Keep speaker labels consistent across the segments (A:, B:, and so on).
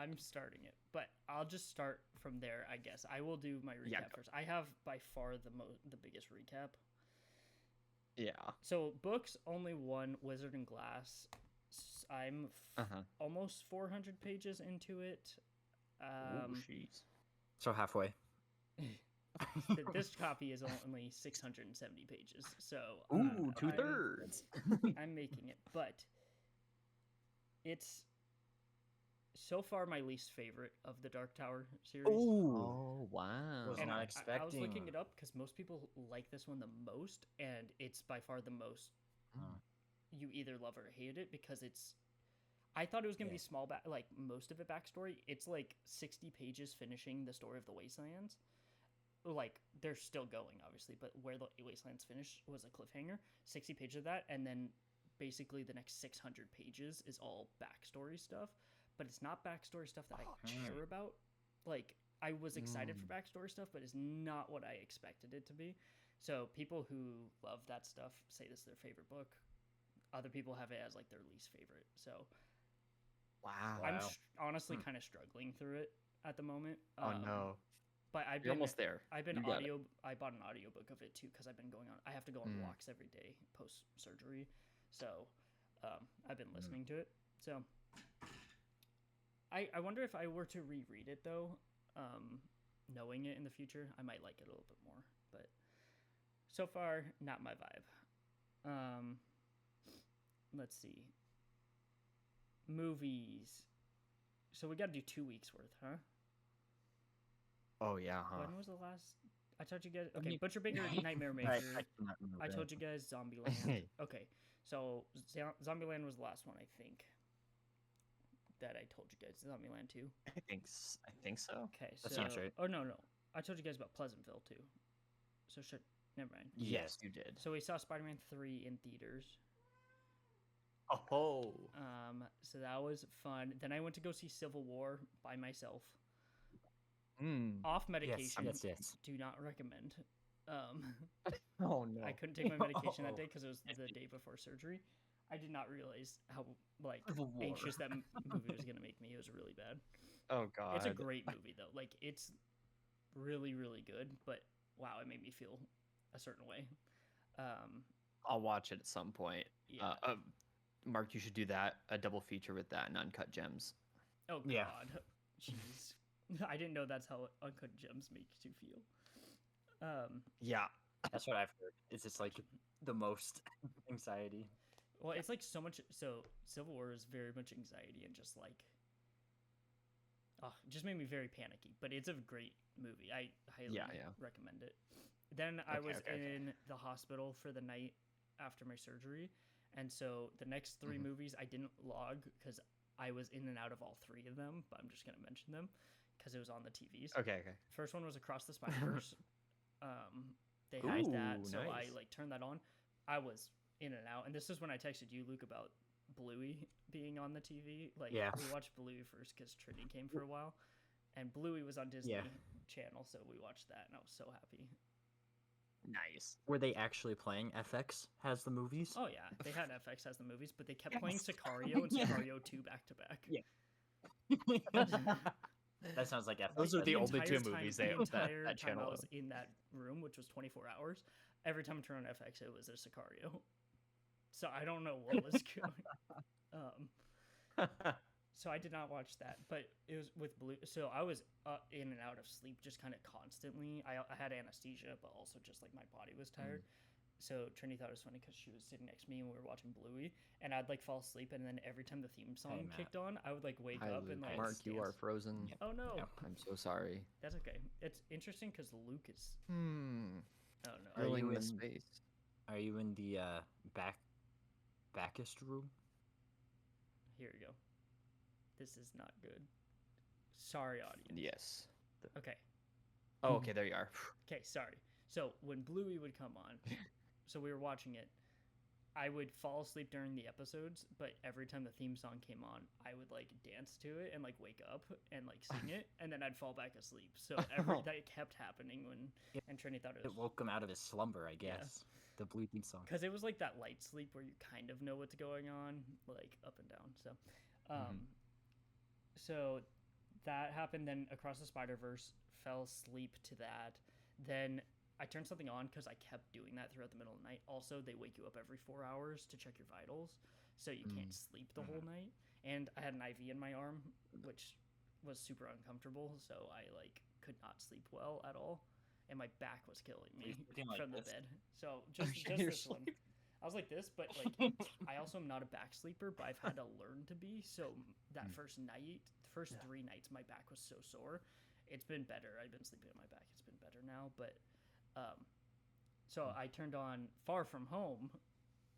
A: I'm starting it, but I'll just start from there. I guess I will do my recap first. I have by far the biggest recap.
B: Yeah.
A: So books only one, Wizard and Glass. I'm almost 400 pages into it.
B: Jeez.
C: So halfway.
A: This copy is only 670 pages, so
B: 2/3.
A: I'm making it, but it's so far my least favorite of the Dark Tower series.
B: Oh wow!
C: Was not expecting.
A: I was looking it up because most people like this one the most, and it's by far the most. You either love or hate it because it's. I thought it was gonna be small, like most of it backstory. It's like 60 pages finishing the story of the Wastelands. Like they're still going, obviously, but where the Wastelands finished was a cliffhanger. 60 pages of that, and then basically the next 600 pages is all backstory stuff. But it's not backstory stuff that I care about. Like I was excited for backstory stuff, but it's not what I expected it to be. So people who love that stuff say this is their favorite book. Other people have it as like their least favorite. So
B: wow,
A: I'm honestly kind of struggling through it at the moment.
B: Oh no.
A: But I've
B: You're
A: been
B: almost there.
A: I've been audio. I bought an audiobook of it too because I've been going on. I have to go on walks every day post surgery, so I've been listening to it. So I wonder if I were to reread it though, knowing it in the future, I might like it a little bit more. But so far, not my vibe. Let's see. Movies. So we got to do 2 weeks worth, huh?
B: Oh yeah, huh?
A: When was the last? I told you guys. Okay, Butcher Baker, Nightmare Maker. I told you guys Zombieland. Okay, so Zombieland was the last one, I think. That I told you guys Zombieland 2.
B: I think so.
A: Okay, so
C: that sounds right.
A: Oh no, I told you guys about Pleasantville too. So never mind.
B: Yes, you did.
A: So we saw Spider-Man 3 in theaters.
B: Oh.
A: So that was fun. Then I went to go see Civil War by myself. Off medication.
C: Yes.
A: Do not recommend.
B: Oh no.
A: I couldn't take my medication that day because it was the day before surgery. I did not realize how anxious that movie was gonna make me. It was really bad.
B: Oh god.
A: It's a great movie though. Like it's really, really good. But wow, it made me feel a certain way.
B: I'll watch it at some point.
A: Yeah.
B: Mark, you should do that, a double feature with that and Uncut Gems.
A: Oh god. Jeez. I didn't know that's how Uncut Gems makes you feel.
B: Yeah.
C: That's what I've heard. It's just like the most anxiety.
A: Well, it's like so much. So Civil War is very much anxiety and just like, just made me very panicky. But it's a great movie. I highly recommend it. Then I was in the hospital for the night after my surgery, and so the next 3 movies I didn't log because I was in and out of all 3 of them. But I'm just gonna mention them because it was on the TVs.
B: Okay.
A: First one was Across the Spider-Verse. They had that, so nice. I turned that on. I was in and out, and this is when I texted you, Luke, about Bluey being on the TV. We watched Bluey first because Trinity came for a while, and Bluey was on Disney Channel, so we watched that, and I was so happy.
B: Nice.
C: Were they actually playing FX has the movies?
A: Oh yeah, they had FX has the movies, but they kept playing Sicario and Sicario 2 back to back.
C: Yeah. That sounds like FX.
B: Those are the only 2 movies
A: the entire
B: that channel
A: time I was in that room, which was 24 hours. Every time I turned on FX, it was a Sicario. So I don't know what was going on. So I did not watch that, but it was with Blue. So I was in and out of sleep just kind of constantly. I had anesthesia, but also just like my body was tired. So Trinity thought it was funny because she was sitting next to me and we were watching Bluey, and I'd like fall asleep, and then every time the theme song kicked on, I would like wake up and like.
B: Mark, you are frozen.
A: Oh no!
B: Yeah, I'm so sorry.
A: That's okay. It's interesting because Luke is. Oh no!
C: Are you
B: in
C: in
B: space?
C: Are you in the backest room?
A: Here we go. This is not good. Sorry, audience.
B: Yes.
A: Okay.
B: Oh, okay. There you are.
A: Okay, sorry. So when Bluey would come on, so we were watching it, I would fall asleep during the episodes, but every time the theme song came on, I would like dance to it and like wake up and like sing it, and then I'd fall back asleep. So that kept happening and Trinity thought it
C: woke him out of his slumber, I guess. Yeah. The Blue theme song.
A: Because it was like that light sleep where you kind of know what's going on, like up and down. So, so that happened. Then Across the Spider-Verse, fell asleep to that. Then I turned something on because I kept doing that throughout the middle of the night. Also, they wake you up every 4 hours to check your vitals, so you can't sleep the whole night. And I had an IV in my arm, which was super uncomfortable, so I could not sleep well at all, and my back was killing me from the bed. So just this one. I was like this, but I also am not a back sleeper, but I've had to learn to be. So that first 3 nights, my back was so sore. It's been better. I've been sleeping on my back. It's been better now, but so I turned on Far From Home,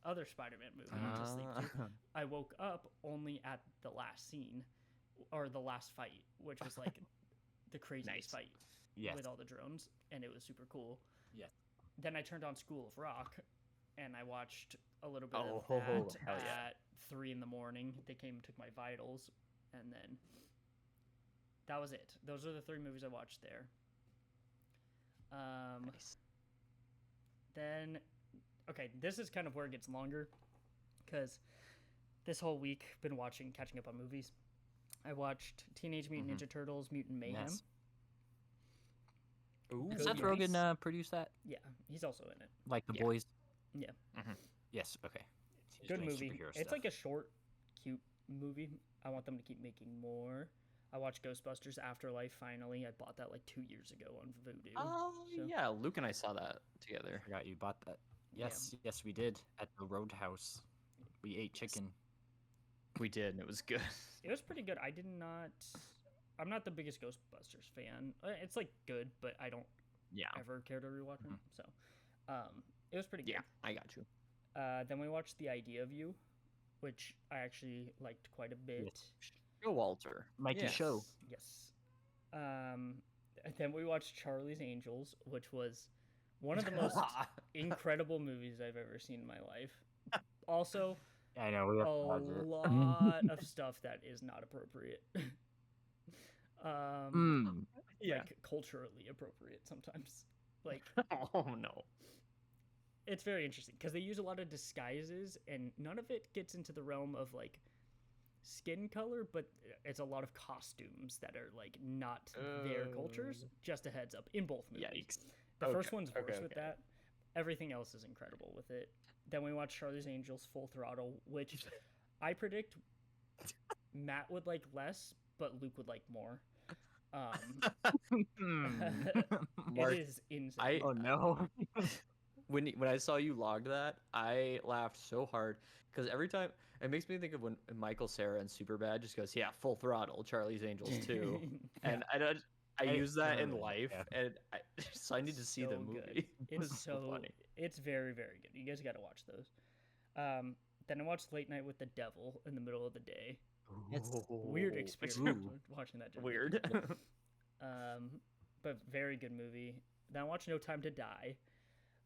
A: other Spider-Man movie, to sleep through. I woke up only at the last scene, or the last fight, which was the craziest fight with all the drones, and it was super cool.
C: Yeah.
A: Then I turned on School of Rock, and I watched a little bit of that at 3 a.m. They came and took my vitals, and then that was it. Those are the 3 movies I watched there.
B: Nice.
A: Then, okay, this is kind of where it gets longer, because this whole week been catching up on movies. I watched Teenage Mutant Ninja Turtles: Mutant Mayhem.
C: Yes.
B: Ooh,
C: Did Seth Rogen produce that?
A: Yeah, he's also in it.
C: Like The Boys?
A: Yeah.
C: Yes, okay. He's
A: Good
C: doing
A: movie.
C: superhero
A: It's
C: stuff.
A: like a short, cute movie. I want them to keep making more. I watched Ghostbusters Afterlife finally. I bought that 2 years ago on Vudu.
B: Oh, yeah, Luke and I saw that together.
C: I forgot you bought that. Yes, yes, we did. At the Roadhouse. We ate chicken.
B: We did, and it was good.
A: It was pretty good. I'm not the biggest Ghostbusters fan. It's good, but I don't ever care to rewatch them. So, it was pretty good.
B: Yeah, I got you.
A: Then we watched The Idea of You, which I actually liked quite a bit.
B: Go Walter.
C: Mikey Show.
A: Yes. Then we watched Charlie's Angels, which was one of the most incredible movies I've ever seen in my life. Also,
C: I know we have
A: a lot of stuff that is not appropriate. Culturally appropriate sometimes.
B: Oh no.
A: It's very interesting because they use a lot of disguises, and none of it gets into the realm of skin color, but it's a lot of costumes that are not their cultures. Just a heads up, in both movies.
B: Yikes.
A: The first one's worse with that. Everything else is incredible with it. Then we watched Charlie's Angels Full Throttle, which I predict Matt would like less, but Luke would like more.
B: Mark,
A: it is insane.
C: Oh no.
B: When I saw you logged that, I laughed so hard because every time it makes me think of when Michael Cera in Superbad just goes, "Yeah, full throttle, Charlie's Angels too," and I use that in life, and so I need to see the movie.
A: It's so
B: funny.
A: It's very, very good. You guys got to watch those. Then I watched Late Night with the Devil in the middle of the day. It's a weird experience watching that.
B: Weird.
A: But very good movie. Then I watched No Time to Die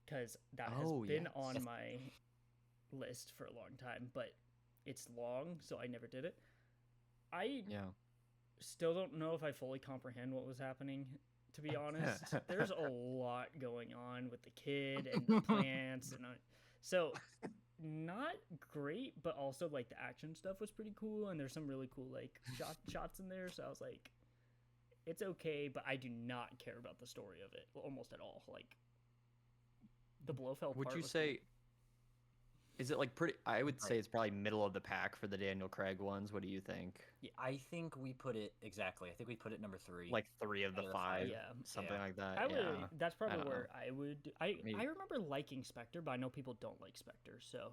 A: because that has been on my list for a long time, but it's long, so I never did it. I still don't know if I fully comprehend what was happening, to be honest. There's a lot going on with the kid and the plants, and so not great, but also the action stuff was pretty cool, and there's some really cool shots in there. So I was like, it's okay, but I do not care about the story of it almost at all. The Blofeld.
B: Would you say? Cool. Is it pretty? I would say it's probably middle of the pack for the Daniel Craig ones. What do you think?
C: Yeah, I think we put it exactly. I think we put it number 3.
B: 3 of the 5. Something like that.
A: That's probably where I would. I remember liking Spectre, but I know people don't like Spectre, so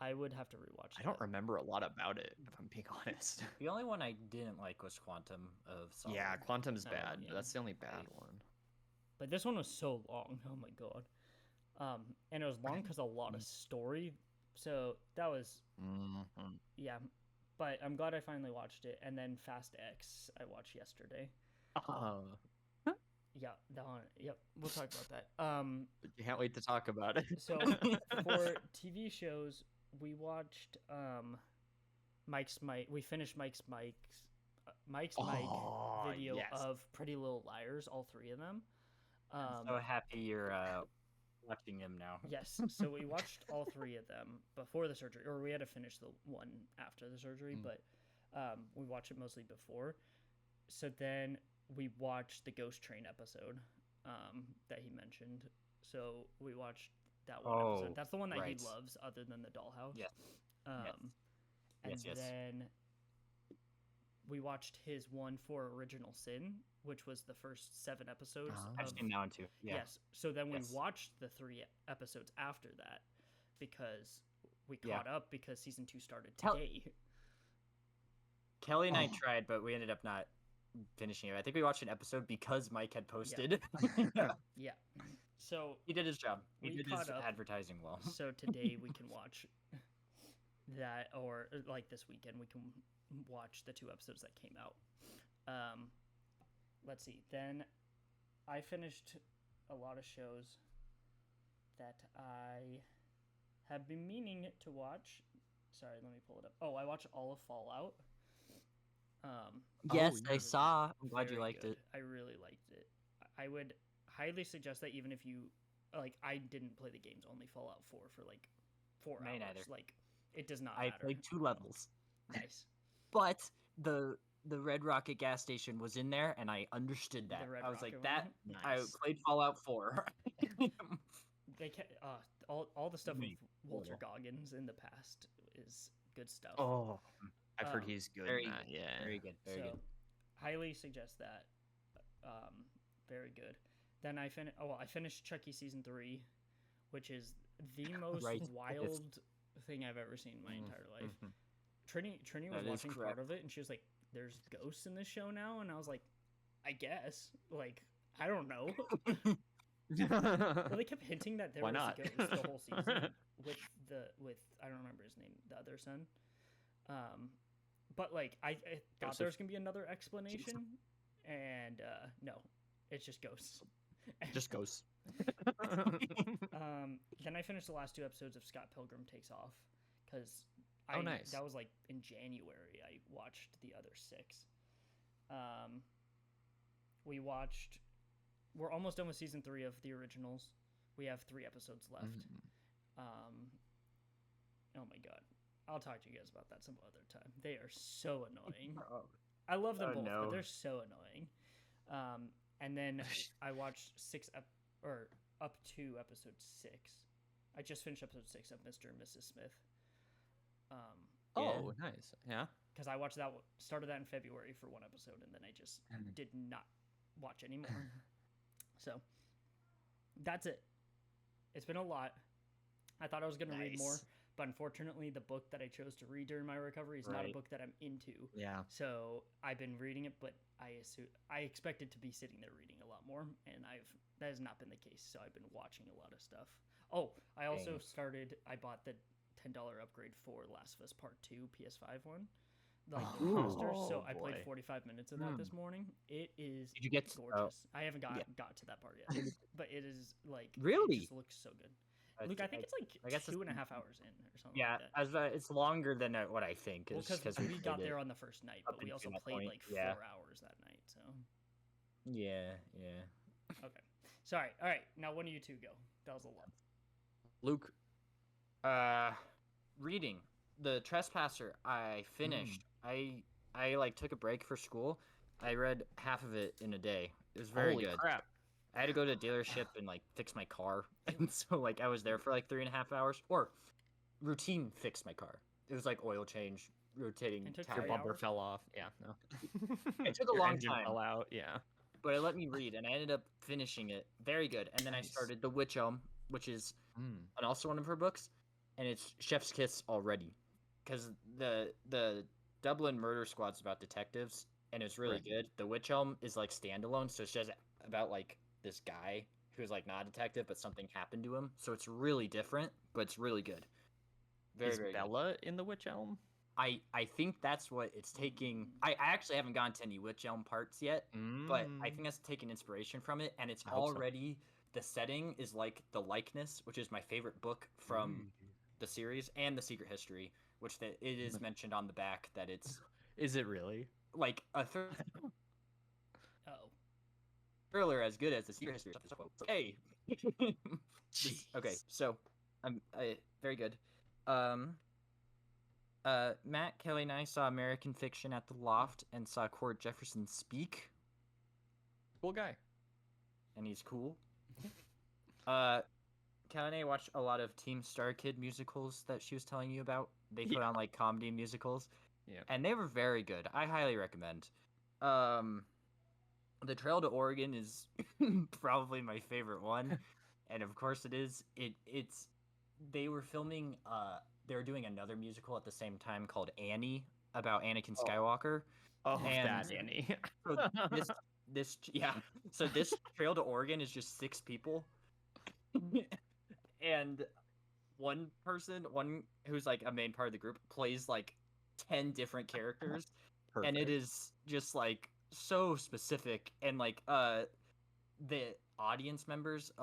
A: I would have to rewatch.
B: I don't remember a lot about it, if I'm being honest.
C: The only one I didn't like was Quantum of Solace.
B: Yeah, Quantum's bad. That's the only bad one.
A: But this one was so long. Oh my god. And it was long because a lot of story. So that was but I'm glad I finally watched it. And then Fast X I watched yesterday. Yeah, that one. Yep, we'll talk about that.
B: Can't wait to talk about it.
A: So for TV shows, we watched we finished Mike's video of Pretty Little Liars, all 3 of them.
C: I'm so happy you're watching him now.
A: Yes, so we watched all 3 of them before the surgery, or we had to finish the one after the surgery, but we watched it mostly before. So then we watched the Ghost Train episode that he mentioned. So we watched that one episode. That's the one that he loves, other than the Dollhouse.
C: Yes.
A: And
C: yes.
A: then we watched his one for Original Sin, which was the first 7 episodes.
C: I've seen that one too. Yeah.
A: Yes. So then we watched the 3 episodes after that because we caught up because season 2 started today.
C: Kelly and I tried, but we ended up not finishing it. I think we watched an episode because Mike had posted.
A: Yeah. So
C: he did his job. He did his advertising well.
A: So today we can watch that, or like this weekend we can watch the 2 episodes that came out. Let's see. Then I finished a lot of shows that I have been meaning to watch. Sorry, let me pull it up. Oh, I watched all of Fallout.
C: Yes, I saw. I'm glad you liked it.
A: I really liked it. I would highly suggest that even if you like, I didn't play the games, only Fallout 4 for like 4 hours. Neither. Like, it does not matter.
C: I played 2 levels.
A: Nice.
C: But the Red Rocket gas station was in there, and I understood that. I was like, that. Nice. I played Fallout 4.
A: They all the stuff with Walter Goggins in the past is good stuff.
B: Oh, I've heard he's good.
C: Very good. Very good.
A: Highly suggest that. Very good. Then I finished Chucky season 3, which is the most wild thing I've ever seen in my entire life. Trini was watching part of it, and she was like, "There's ghosts in this show now," and I was like, "I guess." Like, I don't know. Well, they kept hinting that there was a ghost the whole season with I don't remember his name, the other son. But like I thought there was gonna be another explanation, and no, it's just ghosts.
B: Just ghosts.
A: Then I finished the last 2 episodes of Scott Pilgrim Takes Off because
B: nice.
A: That was like in January. I watched the other 6. We're almost done with season 3 of the originals. We have 3 episodes left. Oh my god. I'll talk to you guys about that some other time. They are so annoying. I love them both, but they're so annoying. And then I watched up to episode 6. I just finished episode 6 of Mr. and Mrs. Smith.
B: Nice. Yeah.
A: Because I watched started that in February for 1 episode, and then I just did not watch anymore. So that's it. It's been a lot. I thought I was going to read more, but unfortunately the book that I chose to read during my recovery is not a book that I'm into.
B: Yeah.
A: So I've been reading it, but I expected to be sitting there reading a lot more, and that has not been the case. So I've been watching a lot of stuff. Oh, I also I bought the $10 upgrade for Last of Us Part 2 PS5 one. Like the remaster. So I played 45 minutes of that this morning. It is gorgeous. I haven't got to that part yet, but it is like
C: really
A: it just looks so good. Luke, I think it's like 2.5 hours in or something.
C: Yeah,
A: like that.
C: It's longer than what I think.
A: Because we got there on the first night, but we also played like 4 hours that night. So
C: yeah.
A: Okay, sorry. All right, now when do you 2 go? That was a lot.
B: Luke,
C: reading The Trespasser. I finished. I like took a break for school. I read half of it in a day. It was very good.
B: Crap.
C: I had to go to a dealership and like fix my car, and so like I was there for like 3.5 hours. Or routine fix my car. It was like oil change, rotating tires.
B: Your bumper fell off. Yeah, no.
C: It took a long time.
B: Fell out. Yeah.
C: But it let me read, and I ended up finishing it. Very good. And then I started The Witch Elm, which is also one of her books, and it's chef's kiss already, because the Dublin Murder Squad's about detectives, and it's really good. The Witch Elm is like standalone, so it's just about like this guy who's like not a detective, but something happened to him. So it's really different, but it's really good.
B: Is Bella in The Witch Elm?
C: I think that's what it's taking. I actually haven't gone to any Witch Elm parts yet, but I think that's taking inspiration from it, and it's already the setting is like The Likeness, which is my favorite book from the series, and The Secret History, which it is mentioned on the back that it's.
B: Is it really?
C: Like a thriller as good as The Secret History. Hey. Okay, so very good. Matt, Kelly, and I saw American Fiction at the Loft and saw Cord Jefferson speak,
B: Cool guy.
C: and he's cool. Kelly and I watched a lot of Team Star Kid musicals that she was telling you about. They put on like comedy musicals, and they were very good. I highly recommend. The Trail to Oregon is probably my favorite one, and of course it is. It's they were filming. They were doing another musical at the same time called Annie about Anakin Skywalker.
B: Oh,
C: and
B: that Annie.
C: so So this Trail to Oregon is just 6 people, and one who's like a main part of the group plays like 10 different characters.
B: Perfect.
C: And it is just like so specific, and like the audience members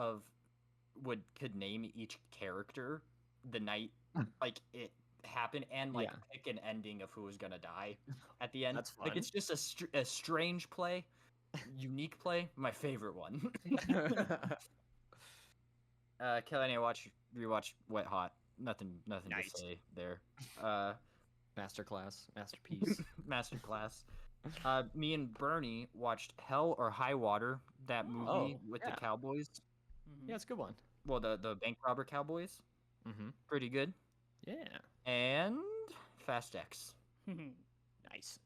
C: could name each character the night like it happened, and like pick an ending of who was gonna die at the end.
B: That's fun.
C: Like it's just a strange play, unique play, my favorite one. Kelly and I rewatched Wet Hot. Nothing
B: Nice.
C: to say there.
B: Masterclass, masterpiece.
C: Masterclass. Me and Bernie watched Hell or High Water, that movie with the cowboys.
B: Yeah, it's a good one.
C: Well, the bank robber cowboys.
B: Mm-hmm.
C: Pretty good.
B: Yeah.
C: And Fast X.
B: Nice.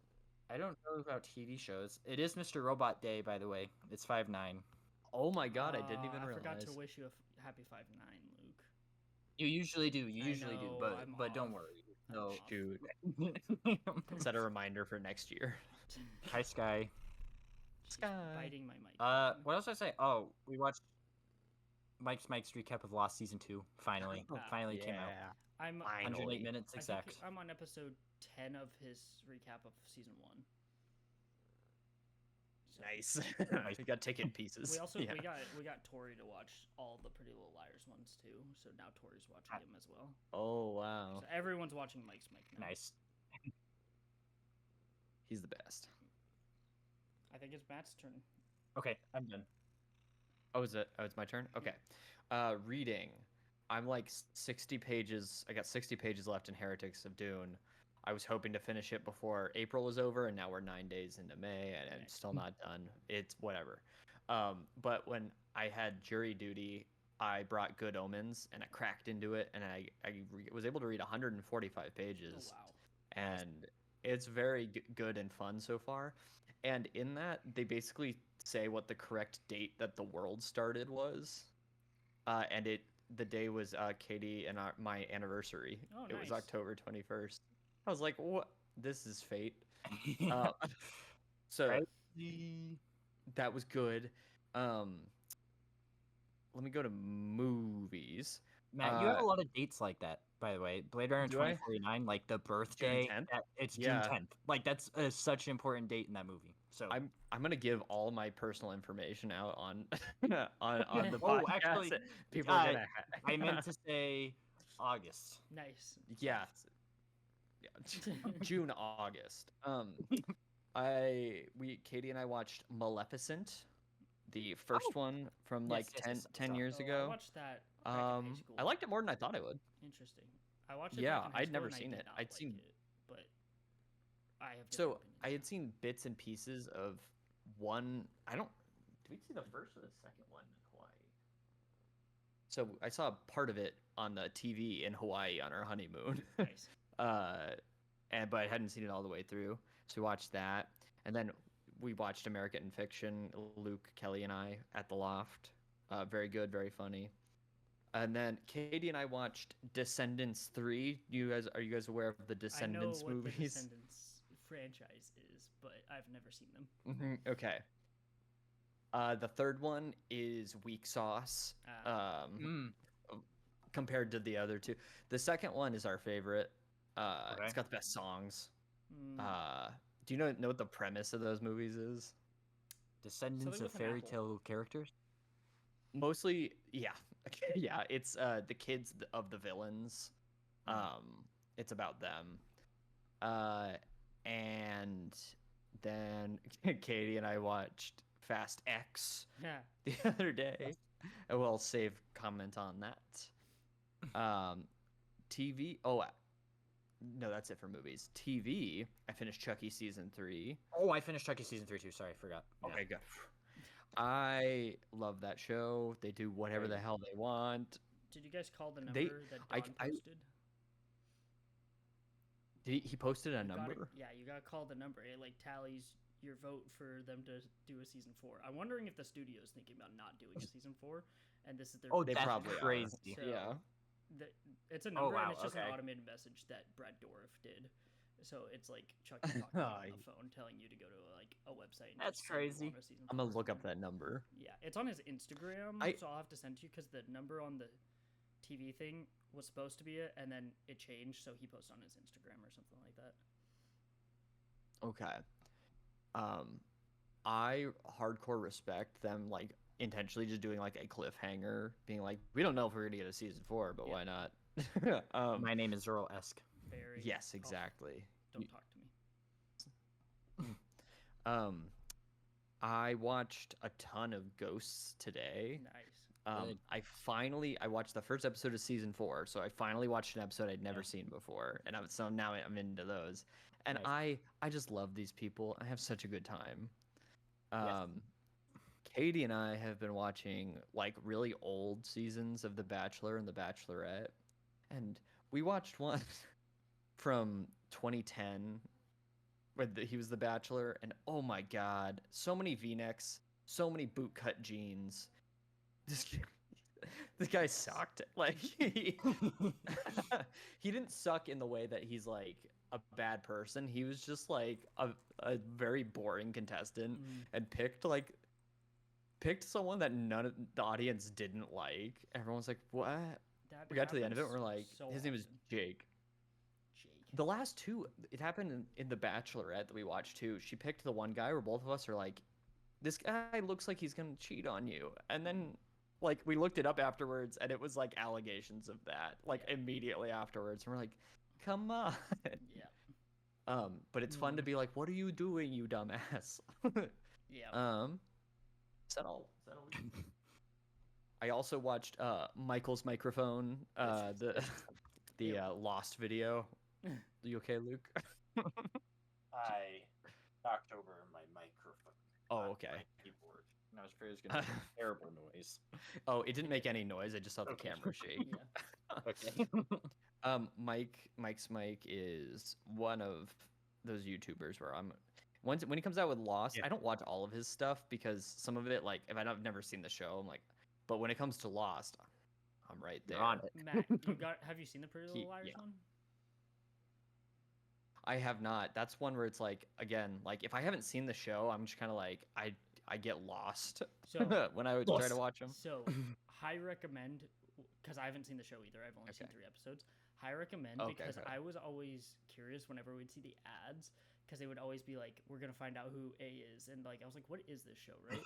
C: I don't know about TV shows. It is Mr. Robot Day, by the way. It's 5/9.
B: Oh my god, I didn't even realize.
A: I forgot to wish you a happy 5/9, Luke.
C: You usually do.
A: know,
C: But don't worry. No.
B: Shoot. Set a reminder for next year.
C: Hi, Sky.
B: Sky.
A: Biting my mic.
C: What else did I say? Oh, we watched Mike's recap of Lost Season 2. Finally. Finally came out.
A: I'm
C: 108 minutes exact.
A: I'm on episode 10 of his recap of season 1. So,
B: Nice. We got ticket pieces.
A: We also we got Tori to watch all the Pretty Little Liars ones too. So now Tori's watching them as well.
B: Oh wow.
A: So everyone's watching Mike's mic now.
C: Nice.
B: He's the best.
A: I think it's Matt's turn.
C: Okay, I'm done.
B: Oh, is it? Oh, it's my turn? Okay. Reading. I'm like 60 pages. I got 60 pages left in Heretics of Dune. I was hoping to finish it before April was over, and now we're 9 days into May, and I'm still not done. It's whatever. But when I had jury duty, I brought Good Omens, and I cracked into it, and I was able to read 145 pages.
A: Oh, wow.
B: And it's very good and fun so far. And in that, they basically say what the correct date that the world started was. And the day was Katie and my anniversary.
A: Oh,
B: It was
A: nice.
B: October 21st. I was like, what? This is fate. So that was good. Let me go to movies.
C: Matt, you have a lot of dates like that, by the way. Blade Runner 2049, like the birthday.
B: June 10th?
C: It's June 10th. Like that's such an important date in that movie. So
B: I'm gonna give all my personal information out on on the
C: Oh,
B: podcast.
C: actually,
B: People are gonna.
C: I meant to say August.
A: Nice.
B: Yeah. June, August. Katie and I watched Maleficent, the first one from like 10 years ago.
A: I watched that. Back in high school.
B: I liked it more than I thought I would.
A: Interesting. I watched it.
B: Yeah,
A: back in high
B: I'd
A: school
B: never
A: and
B: seen
A: I did
B: it.
A: not
B: I'd
A: like
B: seen-
A: it, but I have.
B: So
A: different
B: I had
A: opinions.
B: seen bits and pieces of one. I don't. Did we see the first or the second one in Hawaii? So I saw part of it on the TV in Hawaii on our honeymoon.
A: Nice.
B: But I hadn't seen it all the way through. So we watched that, and then we watched American Fiction. Luke, Kelly, and I at the Loft. Very good, very funny. And then Katie and I watched Descendants 3. Are you guys aware of the Descendants
A: I know what
B: movies?
A: the Descendants franchise is, but I've never seen them.
B: Mm-hmm. Okay. The third one is weak sauce. Compared to the other two. The second one is our favorite. It's got the best songs. Do you know what the premise of those movies is?
C: Descendants of fairy tale characters?
B: Mostly, yeah. Yeah, it's the kids of the villains. It's about them. And then Katie and I watched Fast X the other day. And we'll save comment on that. TV. Oh, no, that's it for movies. TV, I finished Chucky season 3.
C: Oh, I finished Chucky season 3 too. Sorry, I forgot.
B: Okay, good. I love that show. They do whatever the hell they want.
A: Did you guys call the number that Don posted?
B: He posted a number?
A: You got to call the number. It like tallies your vote for them to do a season 4. I'm wondering if the studio is thinking about not doing a season 4, and this is their.
B: They probably
C: crazy.
A: So
B: yeah.
A: It's a number, and it's just an automated message that Brad Dourif did. So it's like Chucky talking on the phone, telling you to go to like a website. And
C: that's crazy.
B: I'm gonna look up that number.
A: Yeah, it's on his Instagram, so I'll have to send it to you because the number on the TV thing was supposed to be it, and then it changed, so he posted on his Instagram or something like that.
B: Okay. I hardcore respect them like intentionally just doing like a cliffhanger, being like, we don't know if we're gonna get a season 4, but why not?
C: My name is Earl-esque.
A: Very.
B: Yes, exactly.
A: Don't talk to me.
B: I watched a ton of Ghosts today.
A: Nice.
B: I watched the first episode of season 4, so I finally watched an episode I'd never seen before, and so now I'm into those. And nice. I just love these people. I have such a good time. Katie and I have been watching like really old seasons of The Bachelor and The Bachelorette, and we watched one from 2010 where he was the Bachelor, and oh my god, so many V-necks, so many bootcut jeans. This guy sucked. Like he didn't suck in the way that he's like a bad person. He was just like a very boring contestant and picked someone that none of the audience didn't like. Everyone's like, what? We got to the end of it, and we're like, his name is Jake. The last two, it happened in The Bachelorette that we watched too. She picked the one guy where both of us are like, this guy looks like he's gonna cheat on you. And then like we looked it up afterwards, and it was like allegations of that, like immediately afterwards. And we're like, come on.
A: Yeah.
B: But it's fun to be like, what are you doing, you dumbass?
A: Yeah.
B: Is that all? I also watched Michael's microphone, the Lost video. Are you okay, Luke?
C: I knocked over my microphone.
B: Oh, okay.
C: My keyboard. And I was afraid it was going to make a terrible noise.
B: Oh, it didn't make any noise. I just saw the camera shake.
C: Okay.
B: Mike's Mike is one of those YouTubers where when he comes out with Lost, I don't watch all of his stuff because some of it, like, if I've never seen the show, I'm like, but when it comes to Lost, I'm right there.
C: You're on it.
A: Matt, have you seen the Pretty Little Liars one?
B: I have not. That's one where it's like, again, like if I haven't seen the show, I'm just kind of like I get lost when I would try to watch them.
A: So I recommend, because I haven't seen the show either. I've only seen 3 episodes. I recommend because I was always curious whenever we'd see the ads, because they would always be like, we're gonna find out who A is, and like I was like, what is this show, right?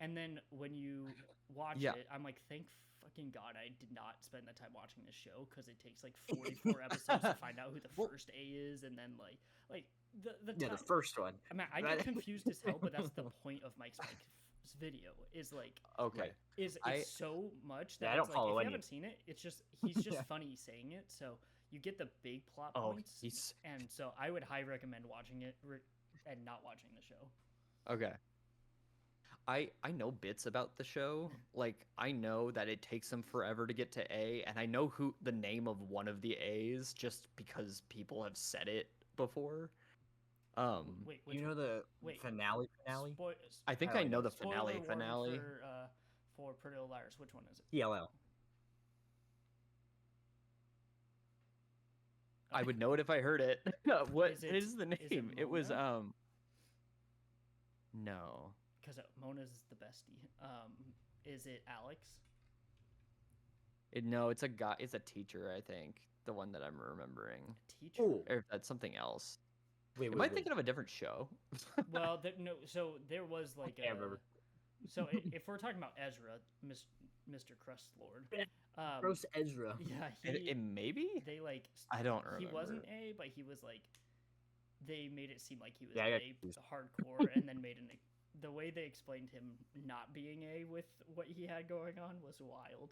A: And then when you watch it, I'm like, thank fucking God I did not spend the time watching this show, because it takes like 44 episodes to find out who the first A is, and then like the
C: first one.
A: I mean, I get confused as hell, but that's the point of Mike's video is like it's so much that
C: I don't follow
A: if you haven't seen it, it's just he's just funny saying it, so you get the big plot points, and so I would highly recommend watching it and not watching the show.
B: Okay. I know bits about the show. Like, I know that it takes them forever to get to A, and I know the name of one of the A's just because people have said it before.
A: Wait,
C: you know the finale?
B: I think I know the finale.
A: For Pretty Little Liars, which one is it?
C: ELL.
B: I would know it if I heard it. What is the name?
A: Is
B: it was no.
A: Because Mona's the bestie. Is it Alex?
B: No, it's a guy. It's a teacher, I think. The one that I'm remembering.
A: A teacher?
B: Or if that's something else. Am I thinking of a different show?
A: Well, no. So there was like so if we're talking about Ezra, Mr. Crust Lord.
C: Gross Ezra.
A: Yeah,
B: maybe?
A: They like.
B: I don't remember.
A: He wasn't A, but he was like. They made it seem like he was A hardcore, and then made the way they explained him not being A with what he had going on was wild.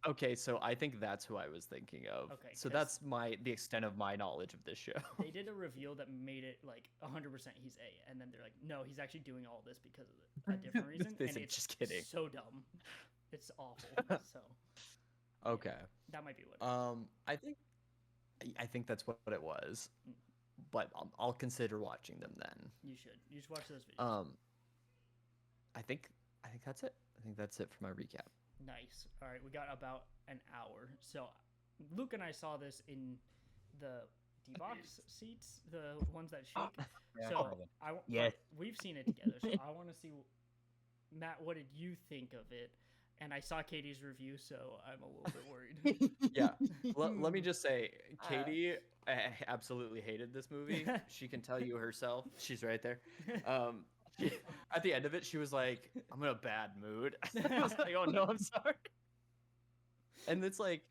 B: Okay, so I think that's who I was thinking of.
A: Okay,
B: So
A: 'cause-
B: that's the extent of my knowledge of this show.
A: They did a reveal that made it like 100% he's A, and then they're like, no, he's actually doing all this because of a different reason,
B: They
A: and
B: said,
A: it's
B: "Just kidding."
A: so dumb. It's awful. So
B: Okay.
A: that might be what.
B: I think that's what it was,
A: Mm.
B: but I'll consider watching them then.
A: You should. You should watch those videos.
B: I think that's it. I think that's it for my recap.
A: Nice. All right, we got about an hour. So Luke and I saw this in the D-box seats, the ones that shake.
C: Yeah,
A: So
C: probably.
A: yeah, we've seen it together. So I want to see, Matt, what did you think of it? And I saw Katie's review, so I'm a little bit worried.
B: Yeah. Let me just say, Katie absolutely hated this movie. She can tell you herself. She's right there. At the end of it, she was like, "I'm in a bad mood." I was like, "Oh no, I'm sorry." And it's like,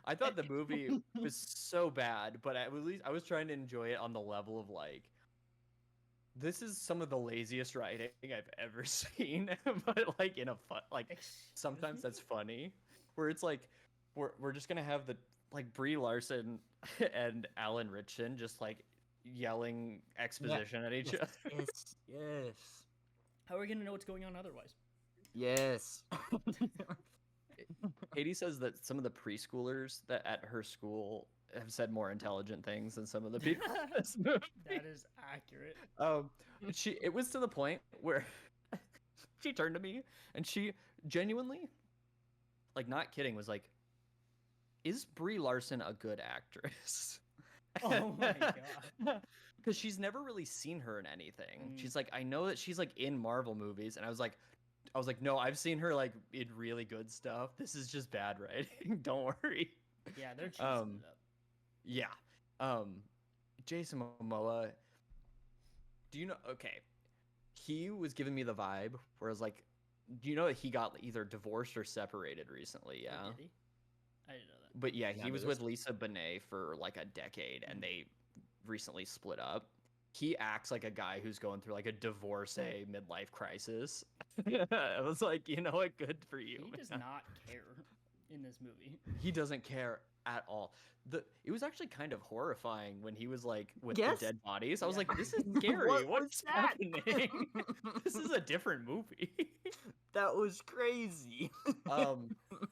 B: I thought the movie was so bad, but at least I was trying to enjoy it on the level of like, this is some of the laziest writing I've ever seen, but like in a fun, like sometimes that's funny, where it's like, we're just gonna have the like Brie Larson and Alan Ritchson just like yelling exposition at each other.
C: Yes.
A: How are we gonna know what's going on otherwise?
C: Yes.
B: Katie says that some of the preschoolers that at her school have said more intelligent things than some of the people in this movie.
A: That is accurate.
B: It was to the point where she turned to me and she genuinely, like not kidding, was like, "Is Brie Larson a good actress?"
A: Oh my god.
B: Because she's never really seen her in anything.
A: Mm.
B: She's like, "I know that she's like in Marvel movies," and I was like, "No, I've seen her like in really good stuff. This is just bad writing. Don't worry."
A: Yeah, they're cheesing it up.
B: Yeah. Jason Momoa. Do you know? Okay, he was giving me the vibe where I was like, "Do you know that he got either divorced or separated recently?" Yeah.
A: Oh, did he? I didn't know that.
B: But yeah, he
C: Yeah,
B: was
C: but
B: with Lisa Bonet for like a decade, and they recently split up. He acts like a guy who's going through like a divorcee midlife crisis. I was like, you know what? Good for you.
A: He does
B: man.
A: not care in this movie.
B: He doesn't care at all. It was actually kind of horrifying when he was like with
C: Yes.
B: the dead bodies. I was
A: Yeah.
B: like, this is scary.
C: What
B: What's
C: was that?
B: happening? This is a different movie.
C: That was crazy.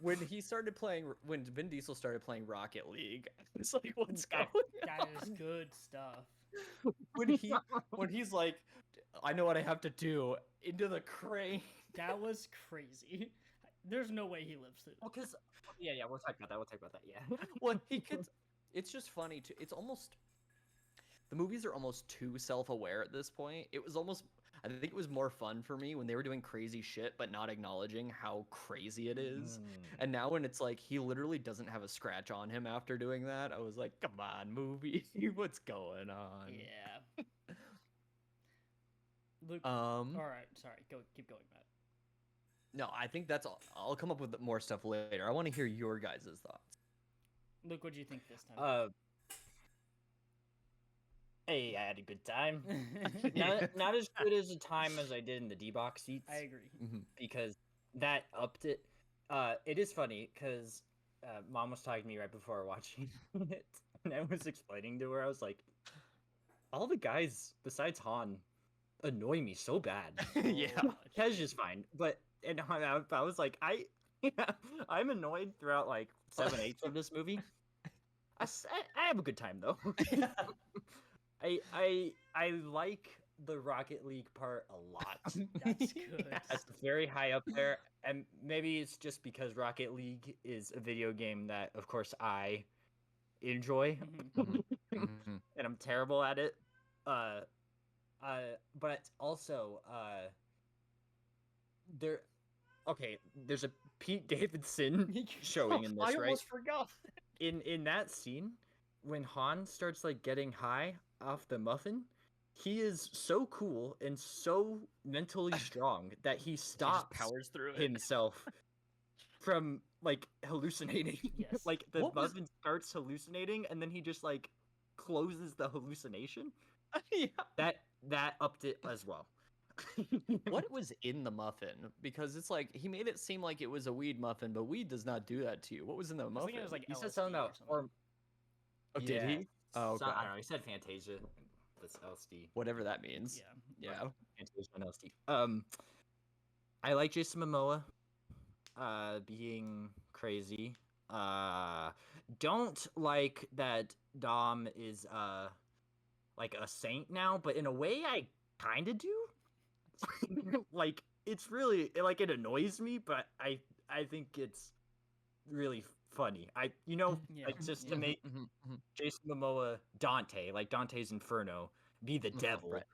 B: When Vin Diesel started playing Rocket League, it's like, what's going
A: That
B: on?
A: is good stuff.
B: When he's like, I know what I have to do, into the crane.
A: That was crazy. There's no way he lives through.
C: Well, because yeah, we'll talk about that. Yeah.
B: Well, he could. It's just funny too. It's almost the movies are almost too self-aware at this point. It was almost. I think it was more fun for me when they were doing crazy shit, but not acknowledging how crazy it is. And now when it's like he literally doesn't have a scratch on him after doing that, I was like, come on, movie, what's going on?
A: Yeah. Luke.
B: All
A: right. Sorry. Keep going, Matt.
B: No, I think that's all. I'll come up with more stuff later. I want to hear your guys' thoughts.
A: Luke, what do you think this time?
C: Hey, I had a good time. Not as good as a time as I did in the D-box seats.
A: I agree.
C: Because that upped it. It is funny because Mom was talking to me right before watching it, and I was explaining to her. I was like, all the guys besides Han annoy me so bad.
B: Yeah.
C: Tej is fine, but I was like, I'm annoyed throughout like 7/8 of this movie. I have a good time though. I like the Rocket League part a lot.
A: That's good.
C: That's very high up there, and maybe it's just because Rocket League is a video game that, of course, I enjoy, and I'm terrible at it. But also, there's a Pete Davidson showing in this,
B: I
C: right?
B: almost forgot.
C: In that scene, when Han starts like getting high off the muffin, he is so cool and so mentally strong that he stops
B: powers through it.
C: himself from like hallucinating.
A: Yes.
C: Like the muffin starts hallucinating, and then he just like closes the hallucination.
B: Yeah.
C: That upped it as well.
B: What was in the muffin? Because it's like he made it seem like it was a weed muffin, but weed does not do that to you. What was in the
A: I
B: muffin?
A: think it was like
C: He
A: LSD
C: said something about
A: or something.
B: Oh, did he? Oh, okay.
C: I don't know. He said Fantasia. That's LSD.
B: Whatever that means.
A: Yeah.
C: Fantasia and LSD. I like Jason Momoa. Being crazy. Don't like that Dom is like a saint now, but in a way I kind of do. Like it's really like it annoys me, but I think it's really funny. Like just to make Jason Momoa Dante, like Dante's Inferno, be the devil.
B: Right.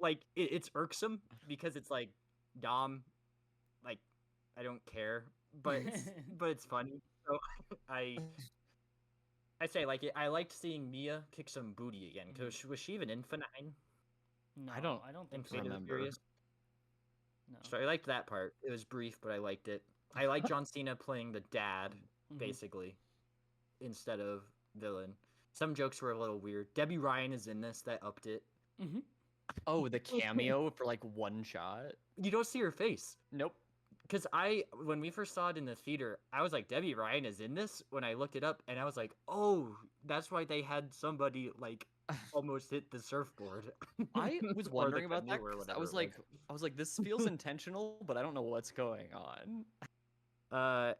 C: Like it's irksome because it's like Dom, like I don't care, but it's funny. So I say like I liked seeing Mia kick some booty again. Cause was she even in F9?
A: No,
B: I don't
A: think so.
B: remember.
A: No.
C: So I liked that part. It was brief, but I liked it. I like John Cena playing the dad, basically, instead of villain. Some jokes were a little weird. Debbie Ryan is in this. That upped it.
B: Oh, the cameo for like one shot.
C: You don't see her face.
B: Nope.
C: Because when we first saw it in the theater, I was like, Debbie Ryan is in this? When I looked it up, and I was like, oh, that's why they had somebody, like, almost hit the surfboard.
B: I was wondering about that, 'cause I was like, this feels intentional, but I don't know what's going on.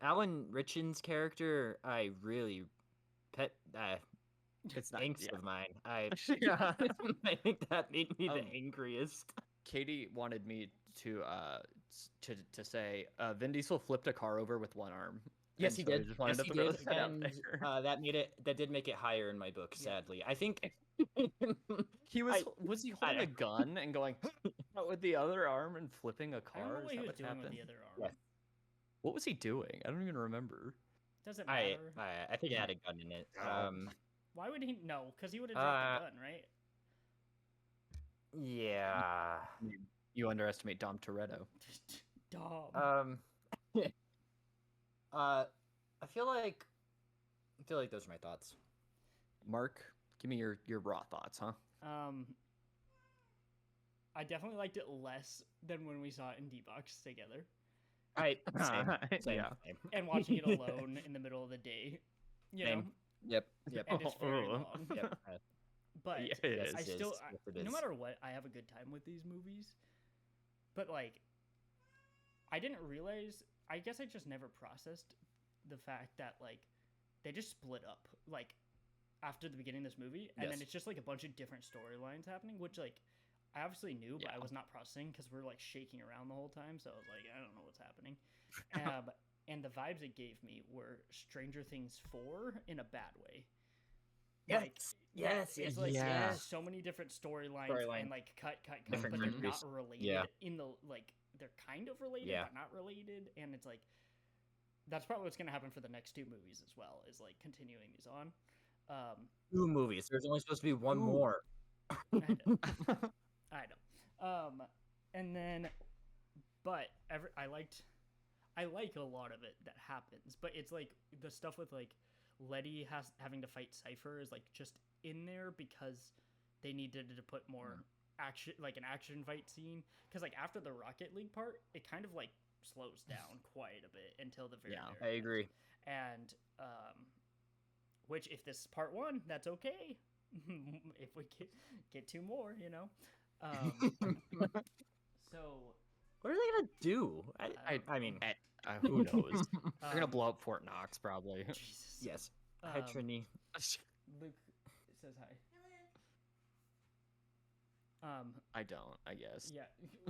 C: Alan Ritchson's character, I really
B: It's not
C: angst of mine. I
B: Yeah.
C: I think that made me the angriest.
B: Katie wanted me to say Vin Diesel flipped a car over with one arm.
C: Yes, he did.
B: Just wanted
C: Yes,
B: to
C: he
B: throw
C: did.
B: that out
C: And
B: there.
C: that did make it higher in my book. Sadly, I think
B: He was he holding a gun and going with the other arm and flipping a car?
A: I don't know what he was
B: what's
A: doing
B: happened?
A: with the other arm.
C: Yes.
B: What was he doing? I don't even remember.
A: Doesn't matter.
C: I think it had a gun in it.
A: Why would he? No, because he would have dropped the gun, right?
C: Yeah.
B: You underestimate Dom Toretto.
A: Dom.
C: I feel like those are my thoughts.
B: Mark, give me your raw thoughts, huh?
A: I definitely liked it less than when we saw it in D-Box together.
C: Same.
A: And watching it alone in the middle of the day, you know.
C: Yep.
A: And it's very long.
C: Yep.
A: But
C: yes,
A: I still,
C: it is.
A: no matter what, I have a good time with these movies. But like, I didn't realize. I guess I just never processed the fact that like they just split up like after the beginning of this movie, and then it's just like a bunch of different storylines happening, which like I obviously knew, but I was not processing because we're like shaking around the whole time. So I was like, I don't know what's happening. And the vibes it gave me were Stranger Things 4 in a bad way.
C: Yes.
A: It's like so many different storylines and like cut,
C: Different
A: but they're
C: countries.
A: not related.
C: Yeah.
A: In the like, they're kind of related, but not related. And it's like that's probably what's gonna happen for the next two movies as well. Is like continuing these on.
C: 2 movies. There's only supposed to be one more.
A: I know. And then, but I like a lot of it that happens, but it's like the stuff with like Letty having to fight Cypher is like just in there because they needed to put more action, like an action fight scene. Because like after the Rocket League part, it kind of like slows down quite a bit until the very end.
C: I agree.
A: And which if this is part 1, that's okay. If we get 2 more, you know. So
C: what are they gonna do? I mean,
B: who knows? They're gonna blow up Fort Knox probably.
A: Jesus.
C: Yes. Hi, Trini.
A: Luke says hi.
B: I don't. I guess.
A: Yeah.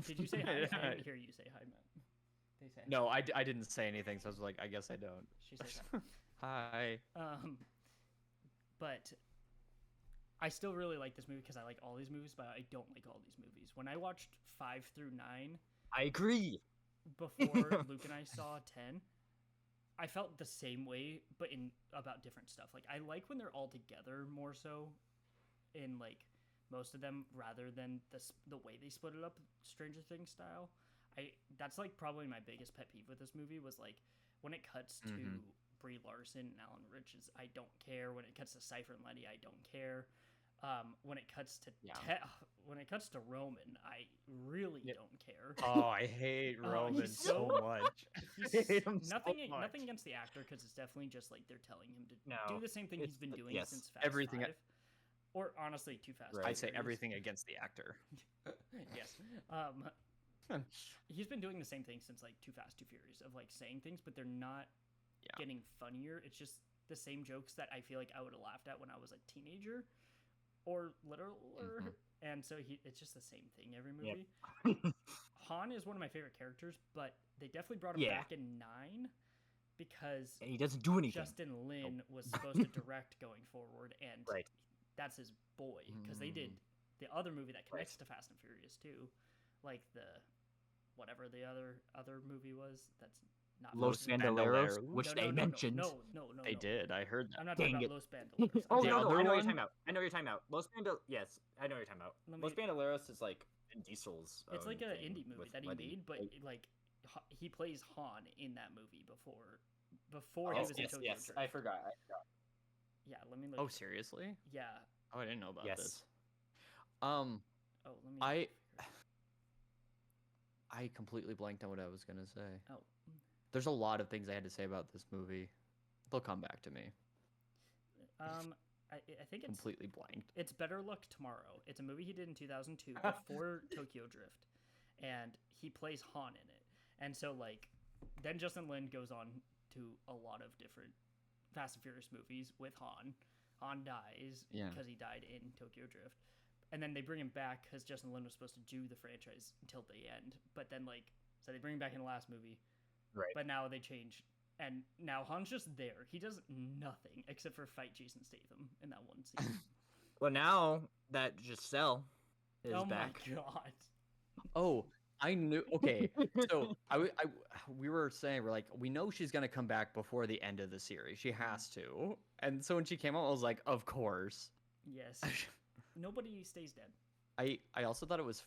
A: Did you say hi? I didn't hear you say hi, man. They say hi.
B: No, I didn't say anything, so I was like, I guess I don't.
A: She says
B: hi.
A: But I still really like this movie because I like all these movies, but I don't like all these movies. When I watched 5 through 9,
C: I agree.
A: Before Luke and I saw 10, I felt the same way, but in about different stuff. Like I like when they're all together more so, in like most of them, rather than the way they split it up, Stranger Things style. That's like probably my biggest pet peeve with this movie was like when it cuts to Brie Larson and Alan Riches, I don't care. When it cuts to Cypher and Letty, I don't care. When it cuts to
B: Yeah.
A: when it cuts to Roman, I really don't care.
B: Oh, I hate Roman
A: he's
B: so
A: so-
B: much.
A: He's
B: I hate him so
A: nothing
B: much.
A: against the actor, because it's definitely just like they're telling him to
C: No,
A: do the same thing he's been doing
C: yes,
A: since Fast
B: everything-
A: 5. Or honestly, Too Fast.
C: Right.
A: Too
B: I'd say
A: Furious.
B: everything against the actor.
A: Yes. He's been doing the same thing since like Too Fast, Too Furious, of like saying things, but they're not
B: Yeah.
A: getting funnier. It's just the same jokes that I feel like I would have laughed at when I was a teenager or littler.
B: Mhm.
A: And so it's just the same thing every
C: Yep.
A: movie. Han is one of my favorite characters, but they definitely brought him
C: Yeah.
A: back in 9 because
C: and he doesn't do anything.
A: Justin Lin was supposed to direct going forward, and
C: Right.
A: that's his boy, because they did the other movie that connects to Fast and Furious too, like the whatever the other movie was that's not
C: Los
A: Fast and-
C: Bandoleros,
B: Bandoleros?
C: which
A: no,
C: they
A: no,
C: mentioned.
A: No,
B: They did. I heard that.
A: I'm not
C: Dang
A: talking
C: it.
A: about Los Bandoleros.
C: Oh
B: The
C: no, no,
B: other
C: I know what
B: one?
C: you're talking about. I know what you're talking about. Yes, I know what you're talking about.
A: Let
C: Los
A: me-
C: Bandoleros is like Vin Diesel's.
A: It's like
C: own
A: an
C: thing
A: indie movie
C: with
A: that he
C: Letty.
A: made, but like he plays Han in that movie before he
C: Yes,
A: was in Tokyo
C: yes,
A: Drift.
C: I forgot.
A: Yeah, let me look.
B: Oh, seriously?
A: Yeah.
B: Oh, I didn't know about
C: Yes.
B: this.
A: Oh, let me.
B: I completely blanked on what I was gonna say.
A: Oh.
B: There's a lot of things I had to say about this movie. They'll come back to me.
A: I think it's
B: Completely blanked.
A: It's Better Luck Tomorrow. It's a movie he did in 2002 before Tokyo Drift, and he plays Han in it. And so like, then Justin Lin goes on to a lot of different Fast and Furious movies with Han. Han dies
B: Yeah.
A: because he died in Tokyo Drift, and then they bring him back because Justin Lin was supposed to do the franchise until the end. But then like, so they bring him back in the last movie,
C: Right.
A: but now they change. And now Han's just there. He does nothing except for fight Jason Statham in that one scene.
C: Well, now that Giselle is
A: Oh
C: back.
A: my god.
B: Oh, I knew. Okay, so we were saying, we're like, we know she's gonna come back before the end of the series. She has to. And so when she came out, I was like, of course.
A: Yes. Nobody stays dead.
B: I also thought it was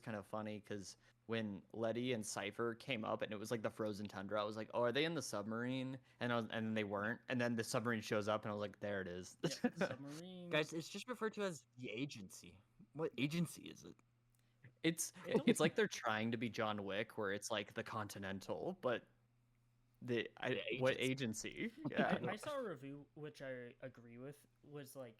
B: kind of funny because when Letty and Cypher came up and it was like the frozen tundra, I was like, oh, are they in the submarine? And then they weren't. And then the submarine shows up and I was like, there it is.
A: Yep, submarine.
C: Guys, it's just referred to as the agency. What agency is it?
B: It's like they're trying to be John Wick, where it's like the Continental, but what agency? Yeah.
A: I saw a review which I agree with, was like,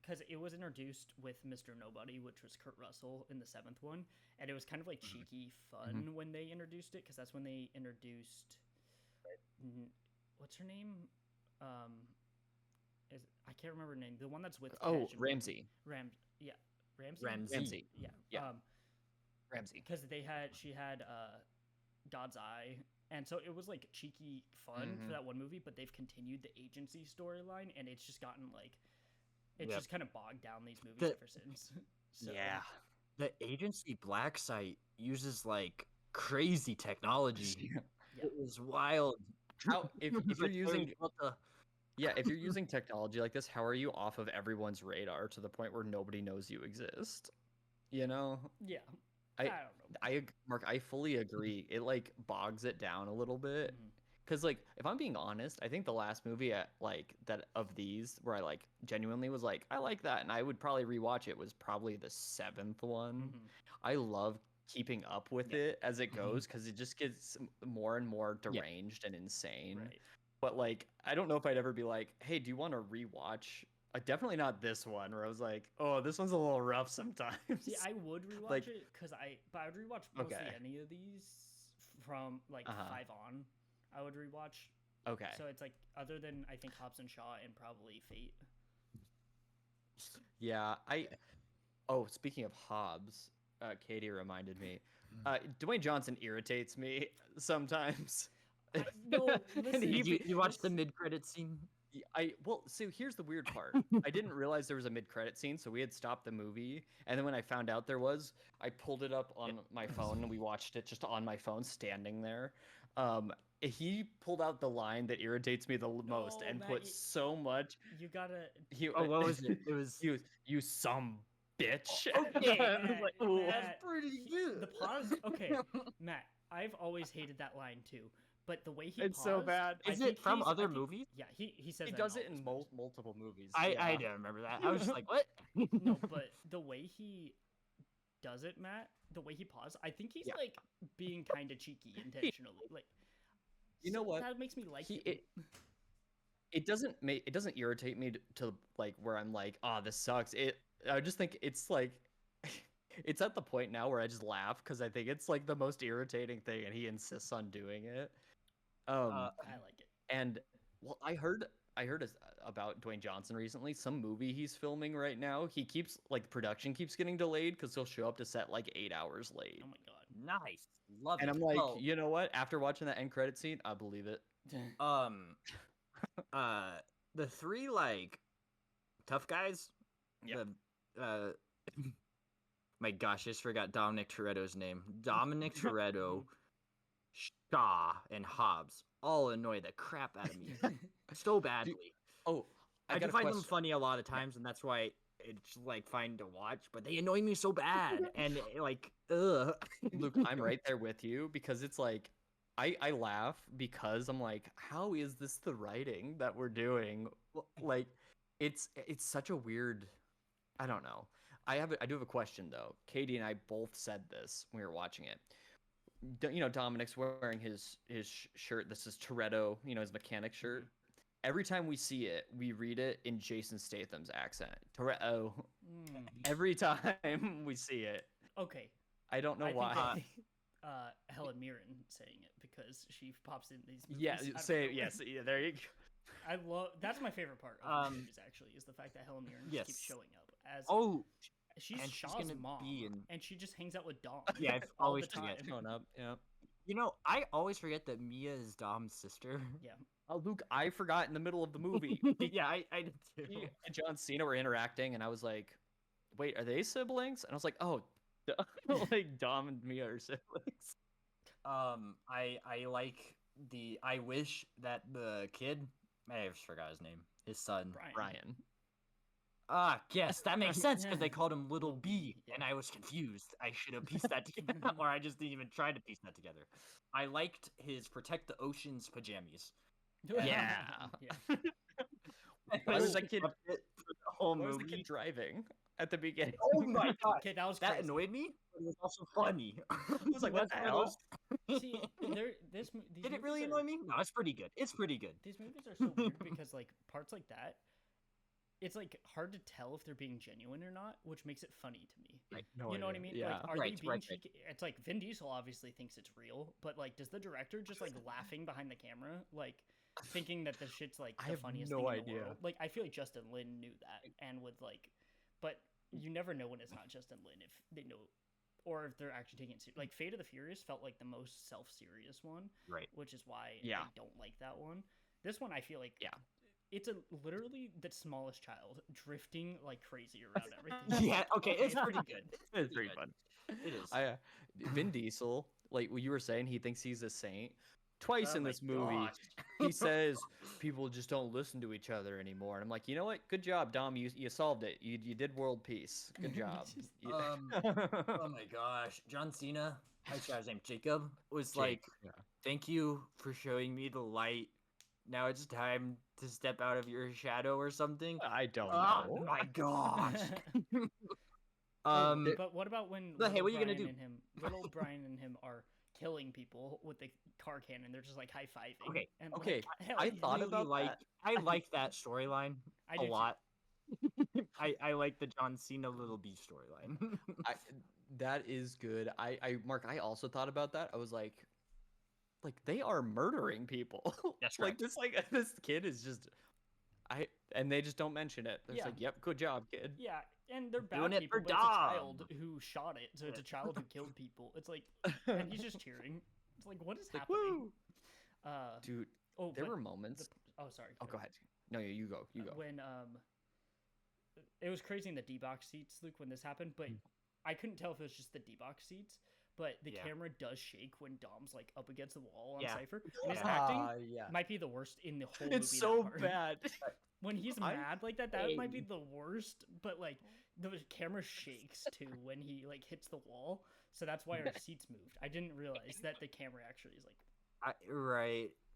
A: because it was introduced with Mr. Nobody, which was Kurt Russell in the 7th one, and it was kind of like cheeky fun when they introduced it, because that's when they introduced what's her name? I can't remember her name. The one that's with Tej and
B: Ramsey.
A: Yeah, Ramsey.
B: Ramsey.
A: Yeah.
B: Yeah. Ramsey.
A: Because she had God's Eye, and so it was like cheeky fun for that one movie. But they've continued the agency storyline, and it's just gotten like just kind of bogged down these movies ever since. So,
B: Yeah.
C: The agency Black Site uses like crazy technology.
A: Yeah.
C: It was wild.
B: How if you're
C: Like,
B: using
C: what the?
B: Yeah, if you're using technology like this, how are you off of everyone's radar to the point where nobody knows you exist? You know?
A: yeah.
B: I
A: don't know.
B: Mark, I fully agree. It like bogs it down a little bit.
A: Mhm.
B: Cause like if I'm being honest, I think the last movie that of these where I like genuinely was like, I like that and I would probably rewatch it was probably the 7th one.
A: Mhm.
B: I love keeping up with it as it goes because it just gets more and more deranged and insane.
A: Right.
B: But like, I don't know if I'd ever be like, hey, do you want to rewatch? Definitely not this one, where I was like, oh, this one's a little rough sometimes.
A: See, I would rewatch
B: Like-
A: it but I would rewatch mostly
B: Okay.
A: any of these from like 5 on. I would rewatch.
B: Okay.
A: So it's like, other than I think Hobbs and Shaw and probably Fate.
B: Yeah, speaking of Hobbs, Katie reminded me. Dwayne Johnson irritates me sometimes.
A: No, listen,
C: You watched the mid-credit scene?
B: So here's the weird part. I didn't realize there was a mid-credit scene, so we had stopped the movie, and then when I found out there was, I pulled it up on my phone and we watched it just on my phone, standing there. He pulled out the line that irritates me the most and
A: Matt,
B: put so much.
A: you gotta.
C: Oh, what was it? It was.
B: You some bitch.
A: Okay,
B: I was like, "Ooh."
A: Matt, the pause. Okay, Matt, I've always hated that line too, but the way he
B: It's so
A: paused,
B: bad.
A: I
C: Is
A: think
C: it from
A: he's- I
C: other
A: think-
C: movies?
A: Yeah, he says
B: He
A: that
B: does
A: all
B: it
A: of his
B: in
A: movies.
B: multiple movies.
C: I
B: yeah.
C: don't remember that. I was just like, what?
A: No, but the way he does it, Matt, the way he paused, I think he's
B: Yeah.
A: like being kind of cheeky intentionally. Like,
B: You know what?
A: That makes me like him.
B: It doesn't irritate me to like where I'm like, oh, this sucks. I just think it's like it's at the point now where I just laugh because I think it's like the most irritating thing, and he insists on doing it.
A: I like it.
B: And well, I heard about Dwayne Johnson recently. Some movie he's filming right now. He keeps like the production keeps getting delayed because he'll show up to set like 8 hours late.
A: Oh my god.
C: Nice. Love
B: And
C: it.
B: I'm like,
C: Well,
B: you know what? After watching that end credit scene, I believe it.
C: the three like tough guys.
B: Yeah.
C: The my gosh, I just forgot Dominic Toretto's name. Dominic Toretto, Shaw, and Hobbs all annoy the crap out of me so badly. I
B: got
C: can
B: a
C: find them
B: question.
C: funny a lot of times, and that's why it's like fine to watch. But they annoy me so bad, and like, ugh.
B: Luke, I'm right there with you because it's like I laugh because I'm like, how is this the writing that we're doing? Like, it's such a weird. I don't know. I do have a question though. Katie and I both said this when we were watching it. You know, Dominic's wearing his shirt. This is Toretto. You know, his mechanic shirt. Every time we see it, we read it in Jason Statham's accent. Toretto. Every time we see it.
A: Okay.
B: I don't know why.
A: Think Helen Mirren saying it because she pops in these movies.
B: Yeah, yeah, there you go.
A: I love that's my favorite part of the movies actually is the fact that Helen Mirren just keeps showing up as she's Shaw's mom and she just hangs out with Dom.
C: Yeah, I
A: all
C: always
A: the time.
C: forget.
B: Showing up, yeah.
C: You know, I always forget that Mia is Dom's sister.
A: Yeah.
B: Oh, Luke, I forgot in the middle of the movie.
C: Yeah, I did too.
B: He and John Cena were interacting, and I was like, "Wait, are they siblings?" And I was like, "Oh, like Dom and Mia are siblings."
C: I like the. I wish that the kid. I just forgot his name. His son,
B: Brian.
C: Ah, yes, that makes sense because they called him Little B, and I was confused. I should have pieced that together, or I just didn't even try to piece that together. I liked his Protect the Oceans pajamas.
B: Yeah.
C: Why
B: was that kid?
C: The whole
B: Why was
C: movie.
B: the kid driving at the beginning?
C: Oh my god,
A: Okay, that was
C: that
A: crazy.
C: annoyed me, but it was also funny.
B: I was like, what the hell?
A: See, these
C: Did it
A: movies
C: really
A: are-
C: annoy me? No, it's pretty good. It's pretty good.
A: These movies are so weird because like parts like that, it's like hard to tell if they're being genuine or not, which makes it funny to me.
C: Right.
B: No
A: You know what I
B: idea.
A: mean?
B: Yeah.
A: Like, are
C: Right,
A: they being
C: right.
A: cheeky? It's like Vin Diesel obviously thinks it's real, but like, does the director just like laughing behind the camera, like thinking that the shit's like
B: I
A: the
B: have
A: funniest
B: no
A: thing in the
B: idea.
A: world? Like, I feel like Justin Lin knew that and would like, but you never know when it's not Justin Lin if they know, or if they're actually taking it seriously. Like Fate of the Furious felt like the most self-serious one,
C: Right.
A: which is why
B: Yeah.
A: I don't like that one. This one I feel like it's literally the smallest child drifting like crazy around everything.
C: Yeah. Okay. It's pretty good.
B: It's pretty fun.
C: It is.
B: Vin Diesel, like what you were saying, he thinks he's a saint. Twice
C: Oh
B: in
C: my
B: this movie,
C: gosh.
B: he says people just don't listen to each other anymore. And I'm like, you know what? Good job, Dom. You solved it. You did world peace. Good job.
C: Oh my gosh, John Cena. I forgot his name. Jacob was like, "Thank you for showing me the light. Now it's time to step out of your shadow or something."
B: I don't
C: Oh
B: know.
C: my gosh.
A: But what about when
C: But hey,
A: little
C: what are you gonna
A: Brian
C: do?
A: and him, little Brian and him are killing people with the car cannon? They're just like high fiving.
C: Okay,
A: And,
B: okay,
A: like, hell
B: I
A: yeah.
B: thought
C: really
B: about
C: like
B: that.
C: I like that storyline
A: I
C: a
A: do too.
C: lot. I like the John Cena Little B storyline.
B: That is good. Mark, I also thought about that. I was like they are murdering people.
C: That's
B: like
C: right.
B: this kid is just and they just don't mention it. They're just
A: Yeah.
B: like, "Yep, good job, kid."
A: Yeah, and they're bad
C: Doing it
A: people,
C: for
A: but it's a
C: Dom.
A: child who shot it, so it's a child who killed people. It's like, and he's just cheering. It's like, what is
B: Like,
A: happening?
B: woo! Dude,
A: Oh,
B: there
A: but
B: were moments.
A: sorry.
B: Oh, go ahead. No, you go. You go.
A: When it was crazy in the D-box seats, Luke, when this happened, but I couldn't tell if it was just the D-box seats. But the
C: Yeah.
A: camera does shake when Dom's like up against the wall on
C: Yeah.
A: Cypher, and his
C: Yeah.
A: acting
B: Yeah.
A: might be the worst in the whole movie.
B: It's
A: that
B: so
A: part.
B: bad.
A: When he's
B: I'm
A: mad like that, that might be the worst. But like the camera shakes too when he like hits the wall, so that's why our seats moved. I didn't realize that the camera actually is like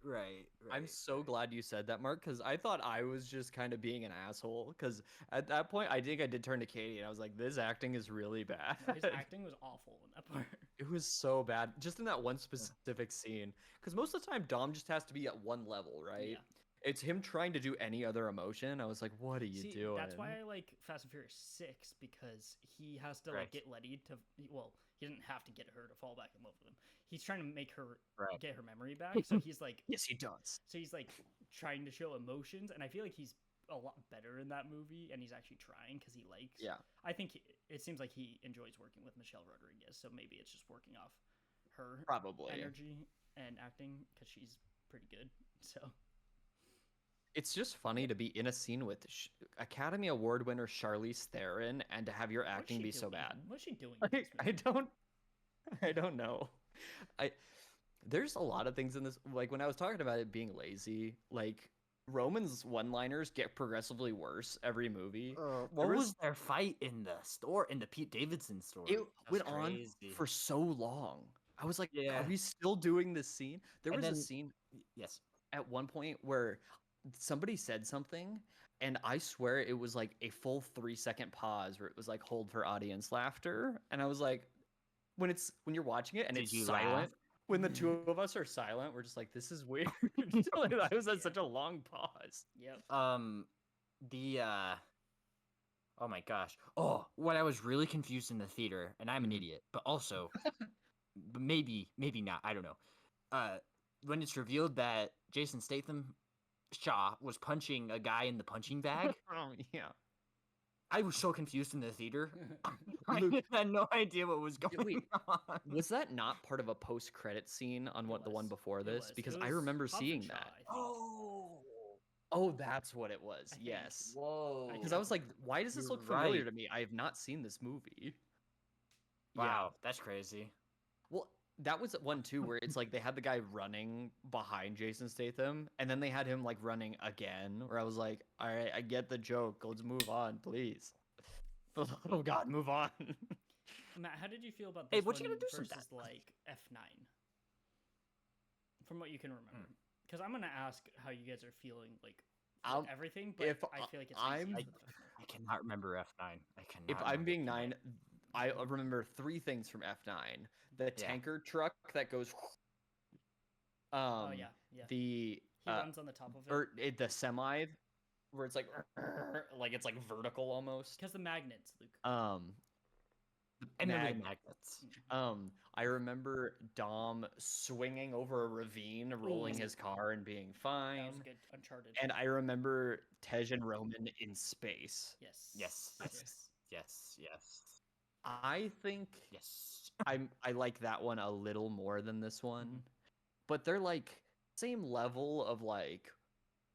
C: Right.
B: I'm so glad you said that, Mark, because I thought I was just kind of being an asshole. Because at that point, I think I did turn to Katie and I was like, "This acting is really bad."
A: No, his acting was awful in that part.
B: It was so bad, just in that one specific scene. Because most of the time, Dom just has to be at one level, right?
A: Yeah.
B: It's him trying to do any other emotion. I was like, "What are you doing?"
A: That's why I like Fast and Furious 6, because he has to like get Letty to. Well, he doesn't have to get her to fall back in love with him. He's trying to make her get her memory back. So he's like,
B: yes, he does.
A: So he's like trying to show emotions, and I feel like he's a lot better in that movie, and he's actually trying because he likes.
B: Yeah.
A: I think it seems like he enjoys working with Michelle Rodriguez, so maybe it's just working off her energy and acting because she's pretty good. So.
B: It's just funny to be in a scene with Academy Award winner Charlize Theron and to have your acting be so bad.
A: What's she doing?
B: I don't know. There's a lot of things in this. Like when I was talking about it being lazy, like Roman's one-liners get progressively worse every movie.
C: What was their fight in the store, in the Pete Davidson store?
B: It went on for so long. I was like, are we still doing this scene? There was a scene at one point where somebody said something, and I swear it was like a full 3-second pause where it was like, hold for audience laughter. And I was like, when you're watching it and it's silent, when the two of us are silent, we're just like, this is weird. That was such a long pause.
A: Yep.
C: Oh my gosh. Oh, when I was really confused in the theater, and I'm an idiot, but also maybe not, I don't know. When it's revealed that Jason Statham Shaw was punching a guy in the punching bag.
B: Oh yeah.
C: I was so confused in the theater. I had no idea what was going on.
B: Was that not part of a post-credit scene on the one before this? Because I remember seeing that. Oh, that's what it was. Yes.
C: Whoa.
B: Because I was like, why does this look familiar to me? I have not seen this movie.
C: Wow, that's crazy.
B: Well, that was one too, where it's like they had the guy running behind Jason Statham, and then they had him like running again. Where I was like, all right, I get the joke. Let's move on, please. Oh God, move on.
A: Matt, how did you feel about this?
C: Hey, what you gonna do
A: versus like F9? From what you can remember, because I'm gonna ask how you guys are feeling, like everything. But I feel like it's.
C: I cannot remember F9.
B: If I'm being 9. I remember 3 things from F9. The tanker truck that goes. The
A: he runs on the top of it.
B: Or the semi, where it's like it's like vertical almost.
A: Because the magnets, Luke.
C: And the magnets.
B: I remember Dom swinging over a ravine, rolling his car, and being fine.
A: That was good. Uncharted.
B: And I remember Tej and Roman in space.
A: Yes.
B: I think I like that one a little more than this one, but they're like same level of like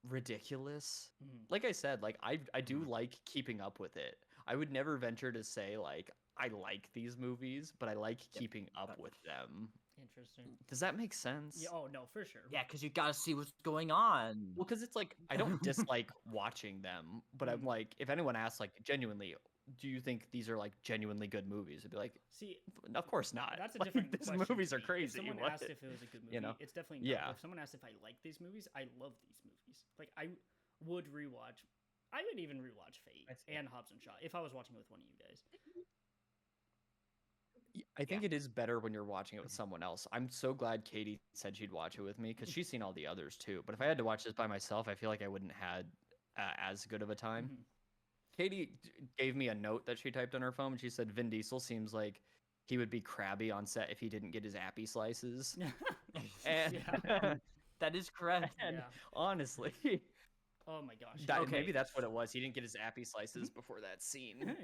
B: ridiculous. Like I said, like I do like keeping up with it. I would never venture to say like I like these movies, but I like keeping up with them.
A: Interesting.
B: Does that make sense?
A: Yeah, oh no, for sure.
C: Yeah, because you gotta see what's going on.
B: Well, because it's like I don't dislike watching them, but I'm like, if anyone asks like genuinely, do you think these are like genuinely good movies? I'd be like,
A: see,
B: of course not.
A: That's a different question.
B: These movies are crazy.
A: If someone asked if it was a good movie, it's definitely not. Yeah. If someone asked if I like these movies, I love these movies. Like I would rewatch. I would even rewatch Fate and Hobbs and Shaw if I was watching it with one of you guys.
B: I think it is better when you're watching it with someone else. I'm so glad Katie said she'd watch it with me because she's seen all the others too. But if I had to watch this by myself, I feel like I wouldn't have had as good of a time. Katie gave me a note that she typed on her phone. And she said Vin Diesel seems like he would be crabby on set if he didn't get his appy slices. And
C: that is correct.
B: And honestly,
A: oh my gosh.
B: Maybe that's what it was. He didn't get his appy slices before that scene.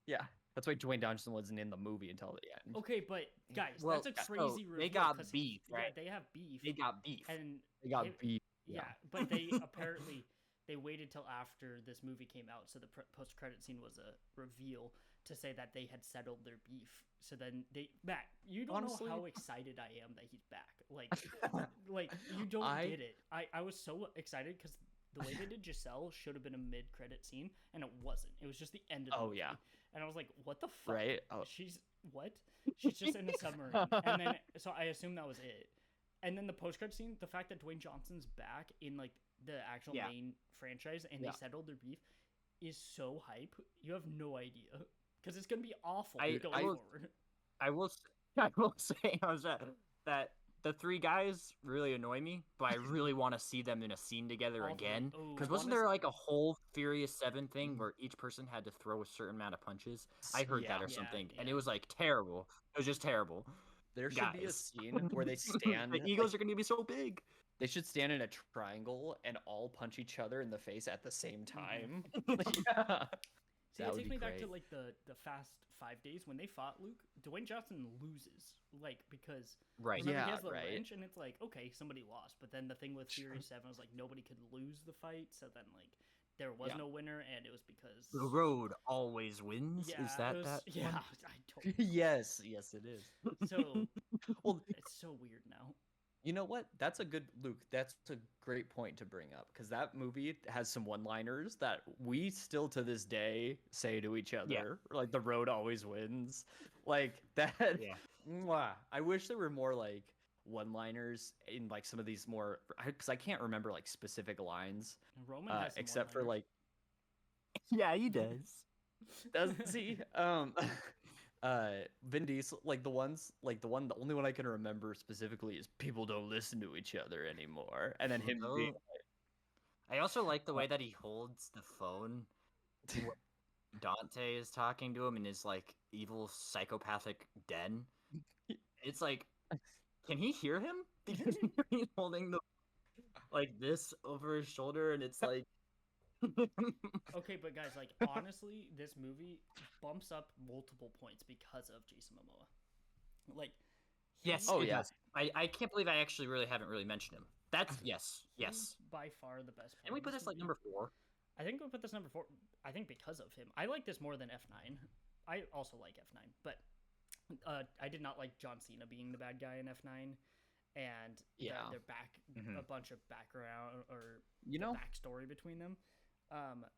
B: Yeah. That's why Dwayne Johnson wasn't in the movie until the end.
A: Okay, but guys, that's a crazy reveal.
C: They got beef, right?
A: Yeah, they have beef.
C: They got beef.
A: And
B: they got beef.
A: Yeah, but they apparently they waited till after this movie came out, so the post-credit scene was a reveal to say that they had settled their beef. So then Matt, you don't know how excited I am that he's back. Like, like you don't get it. I was so excited because the way they did Giselle should have been a mid-credit scene, and it wasn't. It was just the end of the movie. And I was like, what the fuck?
B: Right? Oh.
A: She's just in a submarine. And then, so I assumed that was it. And then the post-credit scene, the fact that Dwayne Johnson's back in, like, the actual main franchise, and they settled their beef, is so hype. You have no idea. Because it's going to be awful going forward.
C: I will say that the three guys really annoy me, but I really want to see them in a scene together again. Because wasn't there like a whole Furious 7 thing where each person had to throw a certain amount of punches? I heard that or something, and it was like terrible. It was just terrible.
B: There should be a scene where they stand.
C: The Eagles are going to be so big.
B: They should stand in a triangle and all punch each other in the face at the same time.
A: See, it takes me back to like the Fast 5 Days when they fought Luke. Dwayne Johnson loses, like, because remember, he has the wrench, and it's like, okay, somebody lost. But then the thing with Furious 7 was like nobody could lose the fight, so then like there was no winner, and it was because
C: the road always wins.
A: Yeah,
C: is that?
A: Yeah, I don't.
B: yes, it is.
A: So well, it's so weird now.
B: You know what? That's a good Luke. That's a great point to bring up because that movie has some one-liners that we still to this day say to each other. Yeah. Like the road always wins. Like that. Yeah. Mwah. I wish there were more like one-liners in like some of these more because I can't remember like specific lines.
A: Roman has
B: except for like.
C: Yeah, he does.
B: Does he? Vin Diesel, the only one I can remember specifically is people don't listen to each other anymore. And then him being
C: I also like the way that he holds the phone. Dante is talking to him in his like evil psychopathic den. It's like, can he hear him? Because he's holding the like this over his shoulder, and it's like.
A: Okay, but guys, like honestly, this movie bumps up multiple points because of Jason Momoa. Like,
C: yes, I can't believe I actually haven't mentioned him. That's yes.
A: By far the best.
C: And we put this like number 4.
A: I think we put this number 4. I think because of him. I like this more than F9. I also like F9, but I did not like John Cena being the bad guy in F9, and their a bunch of background or backstory between them.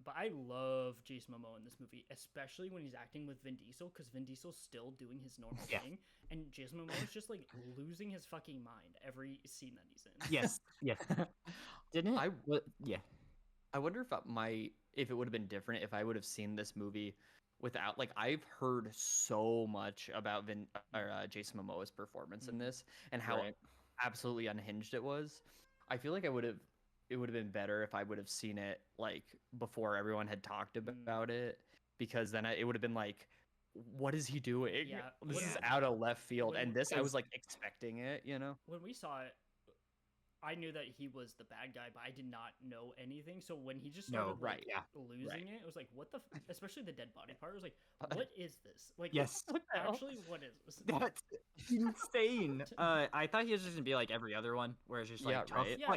A: But I love Jason Momoa in this movie, especially when he's acting with Vin Diesel, because Vin Diesel's still doing his normal thing, and Jason Momoa's just like losing his fucking mind every scene that he's in.
C: Yes. Didn't it?
B: I wonder if it would have been different if I would have seen this movie without I've heard so much about Jason Momoa's performance in this and how absolutely unhinged it was. I feel like it would have been better if I would have seen it before everyone had talked about it, because then it would have been like, what is he doing?
A: Yeah,
B: this is out of left field. And this, I was expecting it,
A: When we saw it, I knew that he was the bad guy, but I did not know anything. So when he just started losing it, it was like, what the especially the dead body part. It was like, what is this? Like,
C: yes.
A: Actually, what is this?
C: That's insane. I thought he was just gonna be like every other one, where it's just tough.
A: Yeah,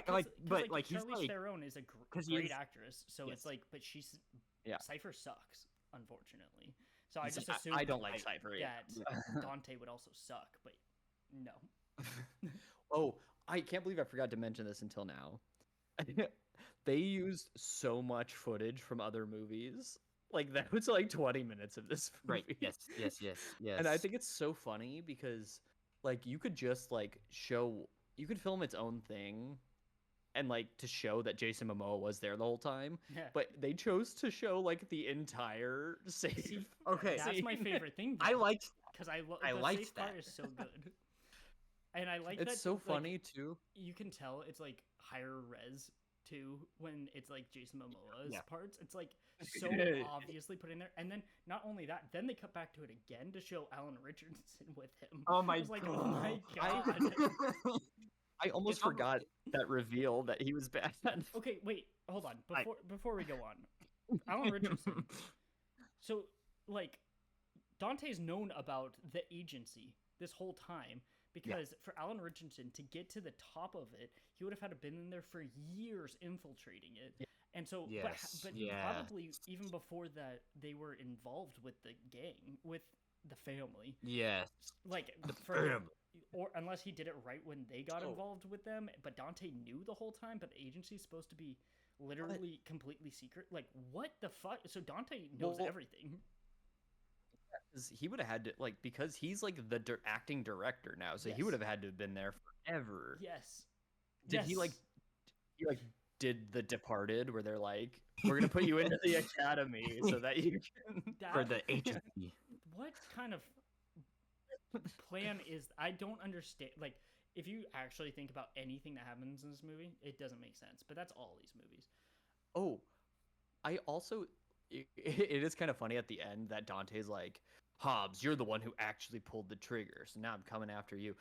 A: but he's Charlize Theron is a great actress, so it's like, but she's Cypher sucks, unfortunately. So I just assumed
B: I don't like Cypher.
A: That Dante would also suck, but no.
B: Oh, I can't believe I forgot to mention this until now. They used so much footage from other movies. That was 20 minutes of this movie.
C: Right. Yes.
B: And I think it's so funny because you could just you could film its own thing and to show that Jason Momoa was there the whole time.
A: Yeah.
B: But they chose to show the entire safe.
C: Okay.
A: That's my favorite thing.
C: I liked
A: because I
C: liked
A: safe
C: that.
A: part is so good. And I like
B: it's
A: that,
B: so funny too.
A: You can tell it's higher res too when it's Jason Momoa's parts. It's so obviously put in there. And then not only that, then they cut back to it again to show Alan Richardson with him.
C: Oh my
A: god! Oh my god!
B: I almost forgot that reveal that he was bad.
A: Okay, wait, hold on. Before we go on, Alan Richardson. So Dante's known about the agency this whole time. Because for Alan Richardson to get to the top of it, he would have had to been in there for years infiltrating it. Yeah. And so, but probably even before that, they were involved with the gang, with the family.
C: Yes.
A: The family. Or unless he did it right when they got involved with them. But Dante knew the whole time, but the agency is supposed to be literally completely secret. Like, what the fuck? So Dante knows everything.
B: He would have had to, like, because he's like the acting director now, so he would have had to have been there forever.
A: Yes.
B: Did he like did The Departed, where they're like, we're gonna put you into the academy so that you can
C: for the agency?
A: What kind of plan is? I don't understand. Like, if you actually think about anything that happens in this movie, it doesn't make sense. But that's all these movies.
B: Oh, I also, it is kind of funny at the end that Dante's like, Hobbs, you're the one who actually pulled the trigger, so now I'm coming after you.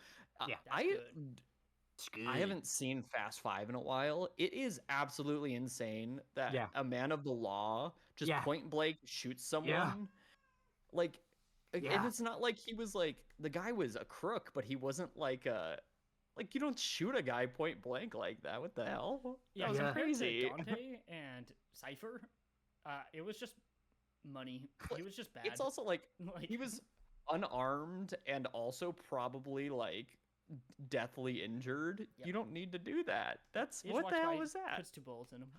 A: Yeah, that's good.
B: I haven't seen Fast Five in a while. It is absolutely insane that a man of the law just point blank shoots someone.
C: Yeah.
B: Like, and it's not like he was like, the guy was a crook, but he wasn't like a, like, you don't shoot a guy point blank like that. What the hell?
A: Yeah,
B: that was crazy.
A: Dante and Cypher, it was just money. He was just bad.
B: It's also like he was unarmed and also probably like deathly injured. You don't need to do that. That's what the hell was that?
A: Puts 2 bullets in him.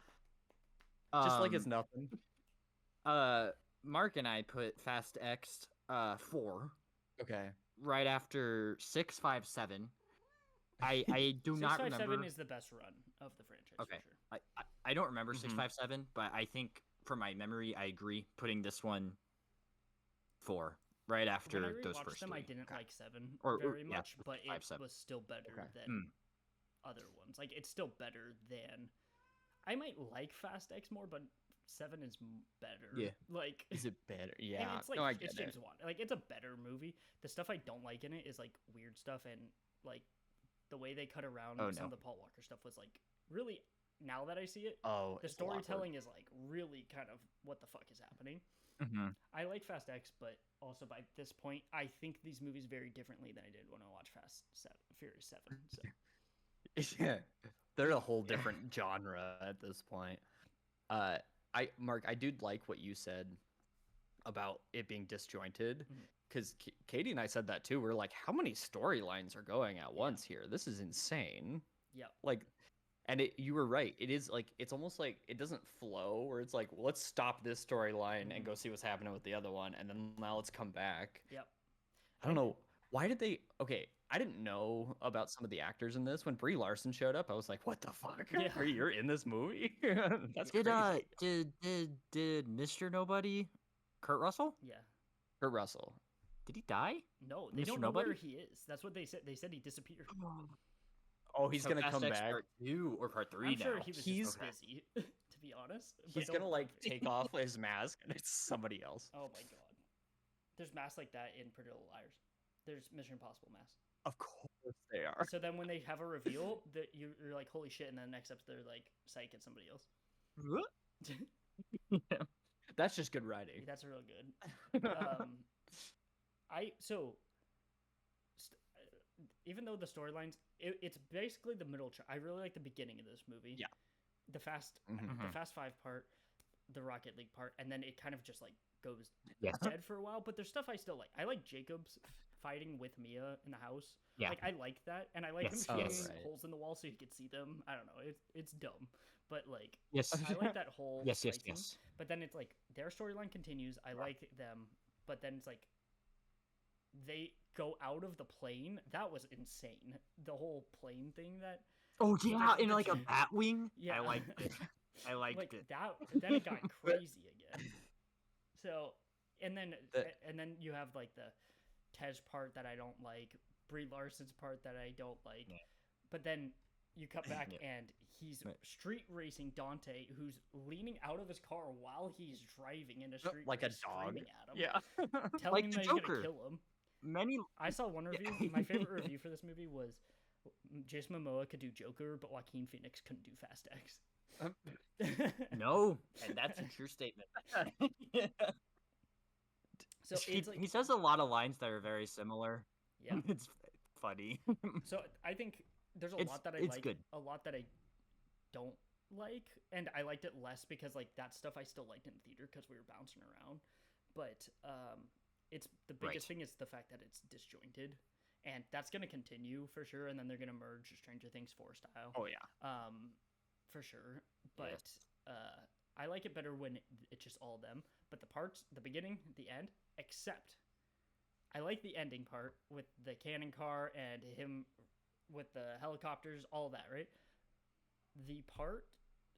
B: Just like it's nothing.
C: Mark and I put Fast X 4.
B: Okay.
C: Right after 6, 5, 7. I do not remember.
A: 6, 5, 7 is the best run of the franchise.
C: Okay.
A: For sure.
C: I don't remember 6, 5, 7, but I think from my memory, I agree putting this one 4 right after
A: when I
C: those
A: rewatched
C: first
A: them,
C: 3.
A: I didn't like 7
C: or
A: very much, but
C: 5,
A: it
C: 7.
A: was still better than other ones. Like, it's still better than. I might like Fast X more, but 7 is better.
B: Yeah.
A: Like,
B: is it better? Yeah.
A: And it's like,
B: no, I get
A: it's James Wan. Like, it's a better movie. The stuff I don't like in it is like weird stuff, and like the way they cut around some of the Paul Walker stuff was like really. Now that I see it, the storytelling is like really kind of what the fuck is happening.
C: Mm-hmm.
A: I like Fast X, but also by this point, I think these movies very differently than I did when I watched Furious 7. So.
B: Yeah, they're a whole different genre at this point. Mark, I do like what you said about it being disjointed, because Katie and I said that too. We're like, how many storylines are going at once here? This is insane.
A: Yeah.
B: Like. And you were right. It is like, it's almost like it doesn't flow, where it's like, well, let's stop this storyline and go see what's happening with the other one, and then now let's come back.
A: Yep.
B: I don't know. Why did they? Okay, I didn't know about some of the actors in this. When Brie Larson showed up, I was like, what the fuck?
A: Yeah.
B: You're in this movie? That's crazy.
C: Did Mr. Nobody, Kurt Russell?
A: Yeah.
B: Kurt Russell.
C: Did he die?
A: No, they don't know where he is. That's what they said. They said he disappeared.
B: Oh, he's gonna come back.
C: Part 2 or part 3
A: I'm
C: now.
A: sure he was just busy, to be honest.
B: He's gonna like take off his mask and it's somebody else.
A: Oh my god. There's masks like that in Pretty Little Liars. There's Mission Impossible masks.
B: Of course they are.
A: So then when they have a reveal, that you're like, holy shit, and then the next episode they're like, psych, it's somebody else.
B: That's just good writing.
A: That's real good. Even though the storylines, it's basically the middle. I really like the beginning of this movie.
B: Yeah.
A: The Fast 5 part, the Rocket League part, and then it kind of just like goes dead for a while. But there's stuff I still like. I like Jacob's fighting with Mia in the house. Yeah. Like, I like that, and I like him shooting holes in the wall so you could see them. I don't know. It's dumb, but like, I like that whole
C: yes.
A: But then it's like their storyline continues. I like them, but then it's like they go out of the plane. That was insane. The whole plane thing that.
C: Oh yeah, in like a bat wing. Yeah, I liked it. I liked
A: like
C: it.
A: That then it got crazy again. So, and then you have like the Tej part that I don't like, Brie Larson's part that I don't like, but then you cut back and he's street racing Dante, who's leaning out of his car while he's driving in a street
B: like a
A: at
B: dog.
A: him,
B: Yeah,
A: telling
C: like
A: him
C: the
A: that he's
C: Joker.
A: gonna kill him. I saw one review. My favorite review for this movie was Jason Momoa could do Joker, but Joaquin Phoenix couldn't do Fast X.
C: No, and that's a true statement.
A: So
C: he says a lot of lines that are very similar.
A: Yeah,
C: it's funny.
A: So I think there's a lot that I like,
C: good.
A: a lot that I don't like, and I liked it less because like that stuff I still liked in theater because we were bouncing around. But it's the biggest thing is the fact that it's disjointed, and that's gonna continue for sure. And then they're gonna merge Stranger Things 4 style.
B: Oh yeah.
A: For sure. But I like it better when it's just all of them. But the parts, the beginning, the end, except I like the ending part with the cannon car and him with the helicopters, all that, right? The part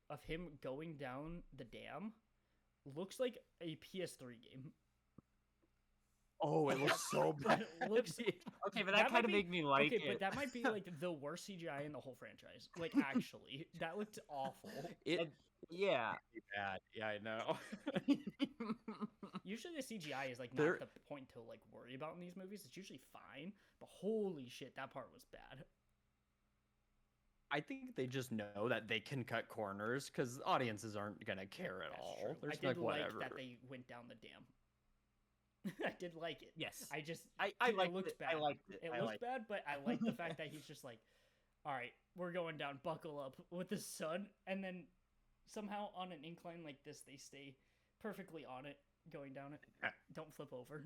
A: of him going down the dam looks like a PS3 game.
B: Oh, it looks so bad.
A: It looks
C: Okay, but that kind of made me like it.
A: But that might be like the worst CGI in the whole franchise. Like, actually, that looked awful.
C: Yeah.
B: Bad. Yeah, I know.
A: Usually the CGI is like not the point to like worry about in these movies. It's usually fine, but holy shit, that part was bad.
B: I think they just know that they can cut corners because audiences aren't gonna care at all.
A: True.
B: There's
A: I did
B: like
A: like that they went down the dam. I did like it.
C: Yes.
A: I just
C: I
A: it looked bad.
C: I liked it.
A: It looked bad, but I like the fact that he's just like, all right, we're going down, buckle up with the sun, and then somehow on an incline like this, they stay perfectly on it, going down it. Don't flip over.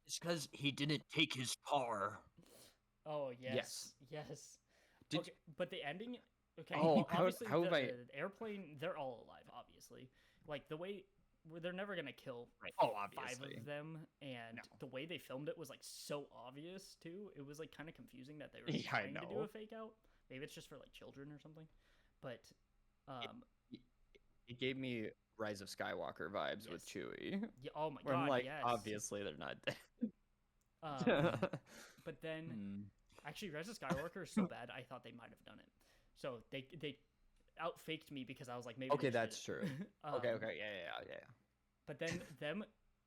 C: It's because he didn't take his car.
A: Oh yes. Okay, but the ending. Okay.
B: Oh,
A: well, obviously
B: how
A: the airplane. They're all alive, obviously. Like the way they're never gonna kill
B: obviously.
A: 5 of them, and the way they filmed it was like so obvious too. It was like kind of confusing that they were trying to do a fake out. Maybe it's just for like children or something. But
B: it gave me Rise of Skywalker vibes with Chewie.
A: Yeah. Oh my
B: Where
A: god.
B: I'm like,
A: yes.
B: obviously they're not dead.
A: But then, actually, Rise of Skywalker is so bad. I thought they might have done it. So they outfaked me because I was like, maybe.
B: Okay, that's true. Okay, yeah.
A: But then them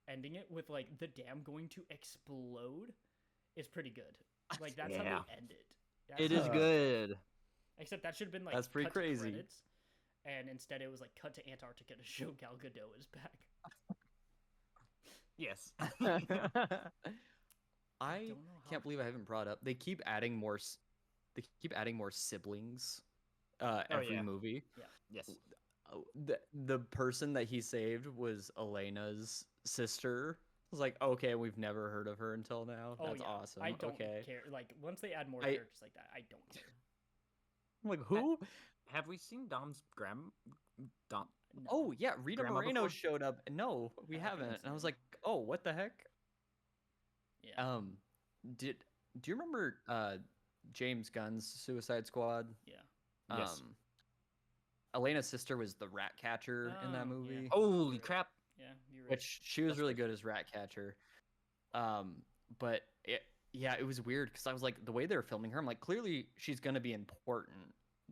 A: ending it with like the dam going to explode is pretty good. Like that's how they end it.
C: It is good.
A: Except that should have been like
B: that's pretty
A: cut
B: crazy.
A: To credits, and instead it was like cut to Antarctica to show Gal Gadot is back.
C: Yes.
B: I can't believe I haven't brought up. They keep adding more. They keep adding more siblings. Every movie.
C: Yeah. Yes.
B: The person that he saved was Elena's sister. I was like, okay, we've never heard of her until now. That's awesome.
A: I don't care. Like once they add more characters like that, I don't care.
B: I'm like, who?
C: Have we seen Dom's Dom?
A: No.
B: Oh yeah, Rita
C: Grandma
B: Moreno
C: before?
B: showed up. No, we haven't. And I was like, oh, what the heck?
A: Yeah.
B: Do you remember James Gunn's Suicide Squad?
A: Yeah.
C: Yes.
B: Elena's sister was the rat catcher in that movie.
A: Yeah.
C: Holy crap!
A: Yeah, you're right.
B: Which she was really good as rat catcher. But it was weird because I was like, the way they were filming her, I'm like, clearly she's gonna be important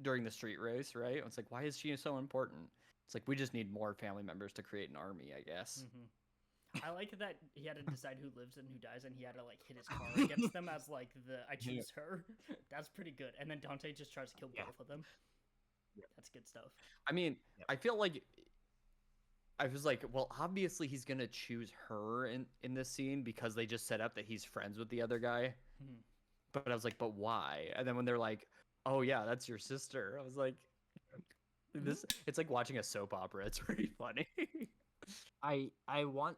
B: during the street race, right? It's like, why is she so important? It's like we just need more family members to create an army, I guess.
A: I like that he had to decide who lives and who dies, and he had to like hit his car against them as like I choose her. That's pretty good. And then Dante just tries to kill both of them. That's good stuff.
B: I mean, I feel like I was like, well, obviously he's gonna choose her in this scene because they just set up that he's friends with the other guy. But I was like, but why? And then when they're like, oh yeah, that's your sister, I was like, it's like watching a soap opera. It's pretty funny.
C: I want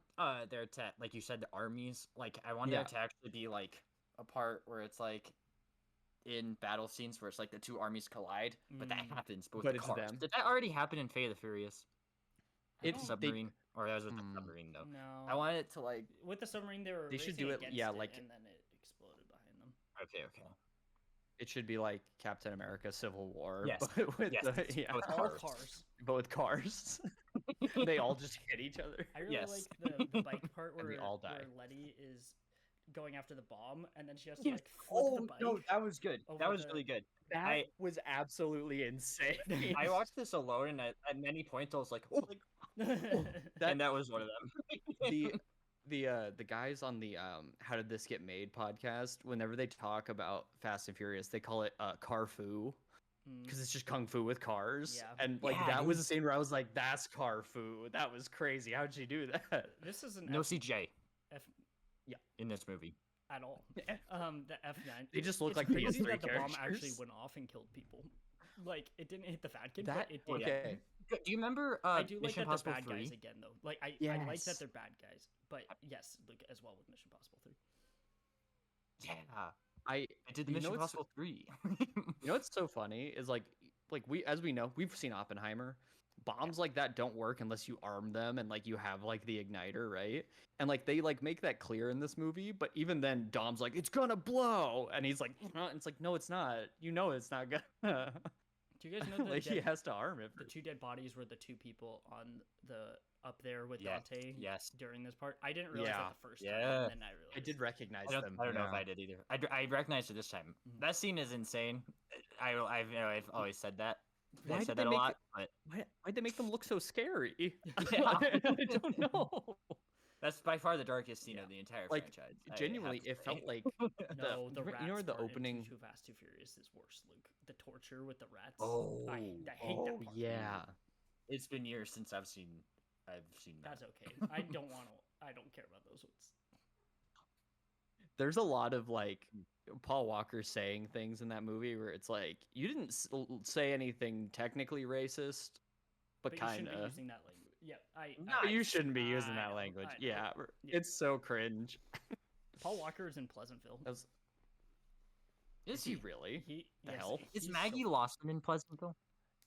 C: there to, like you said, the armies. Like I want there to actually be like a part where it's like in battle scenes where it's like the two armies collide, but that happens. But with the cars. Did that already happen in Fate of the Furious? It's submarine, or that was with the submarine though.
A: No,
C: I want it to like
A: with the submarine.
B: They should do it. Yeah, like
A: and then it exploded behind them.
C: Okay.
B: It should be like Captain America: Civil War.
C: Yes.
B: But with
A: All cars.
B: But with cars. They all just hit each other.
A: I really like the bike part where,
B: they all die.
A: where Letty is going after the bomb, and then she has to like flip the bike.
C: No, that was good. That was really good.
B: That was absolutely insane.
C: I watched this alone, and at many points I was like, oh, and that was one of them.
B: The guys on the How Did This Get Made podcast, whenever they talk about Fast and Furious, they call it car fu. Because it's just kung fu with cars.
A: Yeah.
B: And like that was the scene where I was like, that's car fu. That was crazy. How'd she do that?
A: This is
C: no CJ.
A: Yeah.
C: In this movie.
A: At all. The F9.
B: They just look like
A: crazy
B: PS3
A: that the bomb
B: characters.
A: actually went off and killed people. Like it didn't hit the fat kid,
B: That,
A: but it did.
B: okay.
C: Do you remember
A: I do like
C: Mission
A: that they're
C: Impossible
A: bad
C: 3?
A: guys again though. Like I like that they're bad guys. But yes, Luke as well with Mission Impossible 3.
C: Yeah.
B: I
C: did the Mission Impossible 3.
B: You know what's so funny is like we, as we know, we've seen Oppenheimer, bombs like that don't work unless you arm them and like you have like the igniter, right? And like they like make that clear in this movie, but even then Dom's like, it's gonna blow, and he's like, it's like, no, it's not. You know it's not gonna.
A: Do you guys know
B: like he has to arm it.
A: The 2 dead bodies were the 2 people on the up there with
C: Yes,
A: Dante
C: yes.
A: during this part? I didn't realize that the first time,
C: Yeah.
A: and then I realized.
B: I did recognize them.
C: I don't know if I did either. I recognized it this time. That scene is insane. I've always said that.
B: Why
C: I've said that a lot, but
B: why'd they make them look so scary?
C: Yeah.
B: I don't know.
C: That's by far the darkest scene of the entire
B: Like,
C: franchise.
B: genuinely, it felt like
A: No, the rats
B: you know the
A: part in
B: opening.
A: Too Fast, Too Furious is worse, Luke. The torture with the rats.
C: Oh,
A: I hate that part.
B: Yeah.
C: It's been years since I've seen that.
A: That's okay. I don't care about those ones.
B: There's a lot of like Paul Walker saying things in that movie where it's like you didn't say anything technically racist, but kind
A: You shouldn't be
B: of.
A: using that language. Yeah,
B: No, you shouldn't be using that language. Yeah, it's so cringe.
A: Paul Walker is in Pleasantville.
B: Is he really? The hell?
C: Is Maggie Lawson in Pleasantville?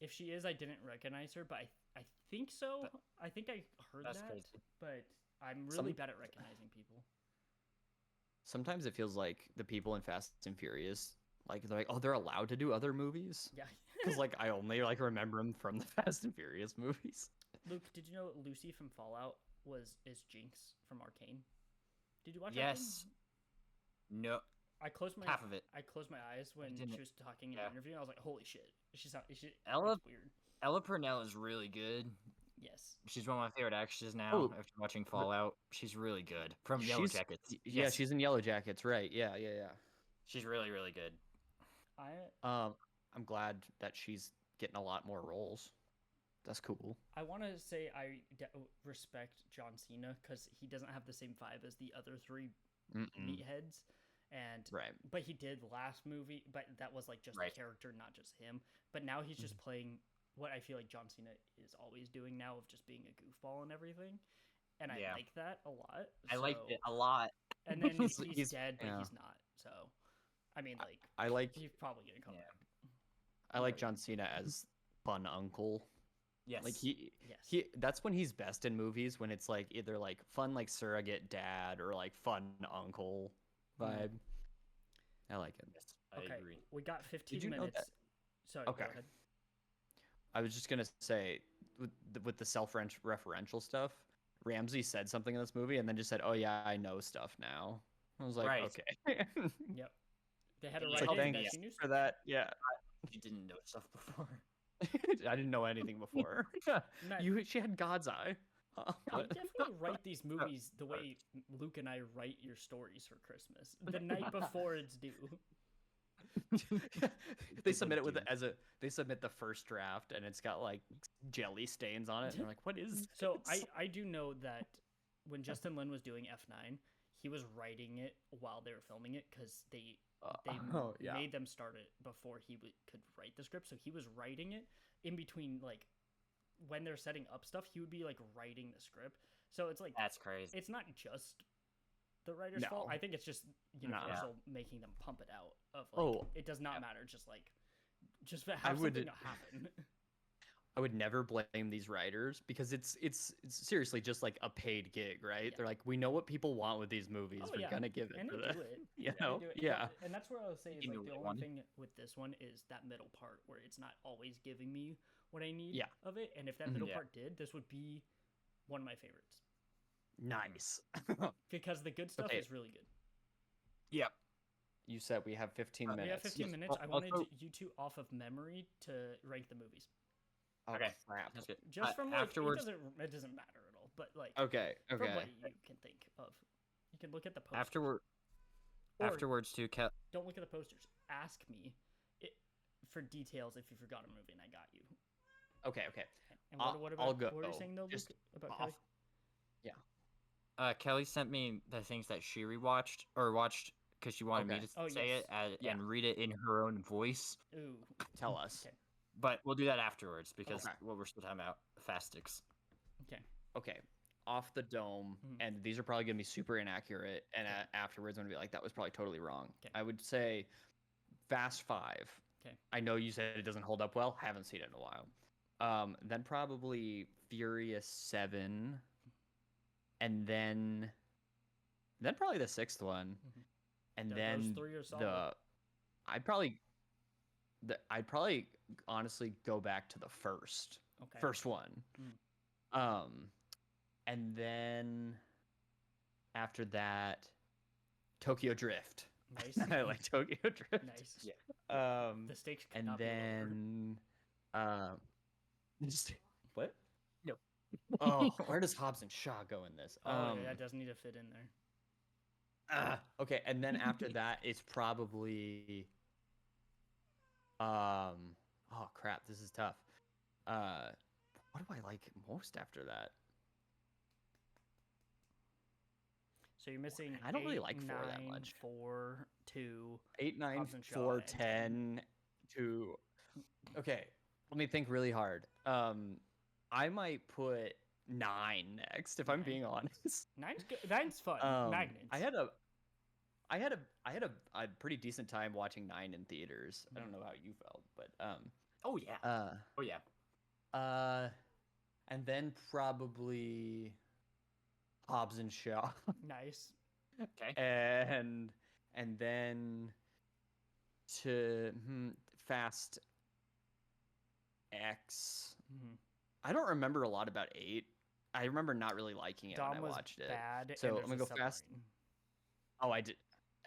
A: If she is, I didn't recognize her, but I think so. I think I heard that,
C: crazy.
A: but I'm really bad at recognizing people.
B: Sometimes it feels like the people in Fast and Furious, like they're like, oh, they're allowed to do other movies.
A: Yeah.
B: Because like I only like remember them from the Fast and Furious movies.
A: Luke, did you know Lucy from Fallout is Jinx from Arcane? Did you watch?
C: Yes.
A: Arcane?
C: No.
A: I closed my
C: half of it.
A: I closed my eyes when she was talking in an interview. And I was like, "Holy shit!" She's weird.
C: Ella Purnell is really good.
A: Yes.
C: She's one of my favorite actresses now. After watching Fallout, she's really good. From Yellow Jackets.
B: Yeah,
C: Yes.
B: she's in Yellow Jackets, right? Yeah.
C: She's really, really good.
B: I'm glad that she's getting a lot more roles. That's cool.
A: I want to say I respect John Cena because he doesn't have the same vibe as the other 3 meatheads. And but he did last movie, but that was like just the character, not just him. But now he's just playing what I feel like John Cena is always doing now, of just being a goofball and everything. And I like that a lot.
C: I liked it a lot.
A: And then he's dead, but he's not. So, I mean, like he's probably gonna come back.
B: I like John Cena as fun uncle.
C: Yes.
B: Like he that's when he's best in movies, when it's like either like fun like surrogate dad or like fun uncle vibe. I like it.
C: Yes, I agree.
A: We got 15 minutes. Sorry,
B: okay.
A: Go ahead.
B: I was just gonna say with the self-referential stuff, Ramsey said something in this movie and then just said, "Oh yeah, I know stuff now." I was like, okay.
A: Yep. They had to
B: write
A: thank
B: you for that. Yeah.
C: You didn't know stuff before.
B: I didn't know anything before. She had God's eye.
A: We definitely write these movies the way Luke and I write your stories for Christmas. The night before it's due.
B: They submit it they submit the first draft and it's got like jelly stains on it. And they're like, what is this?
A: So I do know that when Justin Lin was doing F9, he was writing it while they were filming it because they made them start it before he could write the script. So he was writing it in between, like when they're setting up stuff, he would be like writing the script. So it's like,
C: that's crazy.
A: It's not just the writer's fault. I think it's just Universal making them pump it out of like, it does not matter. Just have something happen.
B: I would never blame these writers because it's seriously just like a paid gig, right?
A: Yeah.
B: They're like, we know what people want with these movies. We're gonna give it
A: and
B: to
A: they
B: them.
A: do it.
B: You know? Yeah.
A: And that's where I would say is like the only thing with this one is that middle part where it's not always giving me what I need of it. And if that middle part did, this would be one of my favorites.
B: Nice.
A: Because the good stuff is really good.
C: Yep.
B: You said we have 15 minutes.
A: We have 15 minutes. I wanted you two off of memory to rank the movies.
B: Okay. Crap.
C: That's good.
A: Just from like,
C: afterwards,
A: it doesn't matter at all. But like,
B: okay.
A: From what you can think of, you can look at the posters.
C: Afterwards, too.
A: Don't look at the posters. Ask me for details if you forgot a movie, and I got you.
B: Okay.
A: And what about?
B: I'll go.
A: What were you saying though, Luke, about Kelly?
B: Yeah.
C: Kelly sent me the things that she rewatched or watched because she wanted me to say it and read it in her own voice.
A: Ooh.
B: Tell us.
A: Okay.
C: But we'll do that afterwards because what we're still talking about, Fastics.
B: Okay. Off the dome, and these are probably going to be super inaccurate, and afterwards I'm going to be like, that was probably totally wrong. I would say Fast 5.
A: Okay.
B: I know you said it doesn't hold up well. Haven't seen it in a while. Then probably Furious 7, and then probably the 6th one, and then
A: those 3 are solid.
B: I'd probably honestly go back to the first one. And then after that, Tokyo Drift.
A: Nice.
B: I like Tokyo Drift.
A: Nice.
B: Yeah.
A: The stakes could
B: And
A: not
B: then what?
C: No.
B: Oh, where does Hobbs and Shaw go in this?
A: That doesn't need to fit in there.
B: Okay, and then after that, it's probably oh crap, this is tough. What do I like most after that?
A: So you're missing.
B: I don't
A: 8,
B: really like
A: 9,
B: 4 that much.
A: 4, 2,
B: 8, 9,
A: Hobbs and Shaw,
B: 4,
A: and
B: 10, 2. Okay, let me think really hard. I might put 9 next if I'm
A: 9.
B: being honest.
A: 9's good. 9's fun. Magnets.
B: I had a pretty decent time watching 9 in theaters. I don't know how you felt, but
C: Oh yeah.
B: And then probably Hobbs and Shaw.
A: Nice.
C: Okay.
B: And then to Fast X. I don't remember a lot about 8. I remember not really liking it
A: Dom
B: when I
A: was
B: watched it.
A: bad,
B: So
A: and
B: I'm gonna go Fast. Oh, I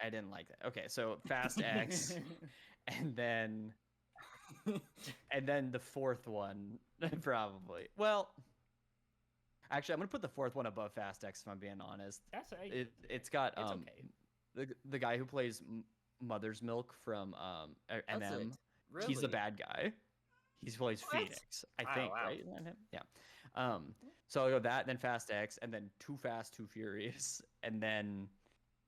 B: didn't like that. Okay, so Fast X, and then the 4th one probably. Well, actually, I'm gonna put the 4th one above Fast X if I'm being honest.
A: That's
B: It's got
A: it's okay.
B: the guy who plays Mother's Milk from MM.
C: Really?
B: He's the bad guy. He plays
C: What?
B: Phoenix, I think,
C: wow.
B: right? Isn't that him? Yeah. So I'll go that, then Fast X, and then Too Fast, Too Furious, and then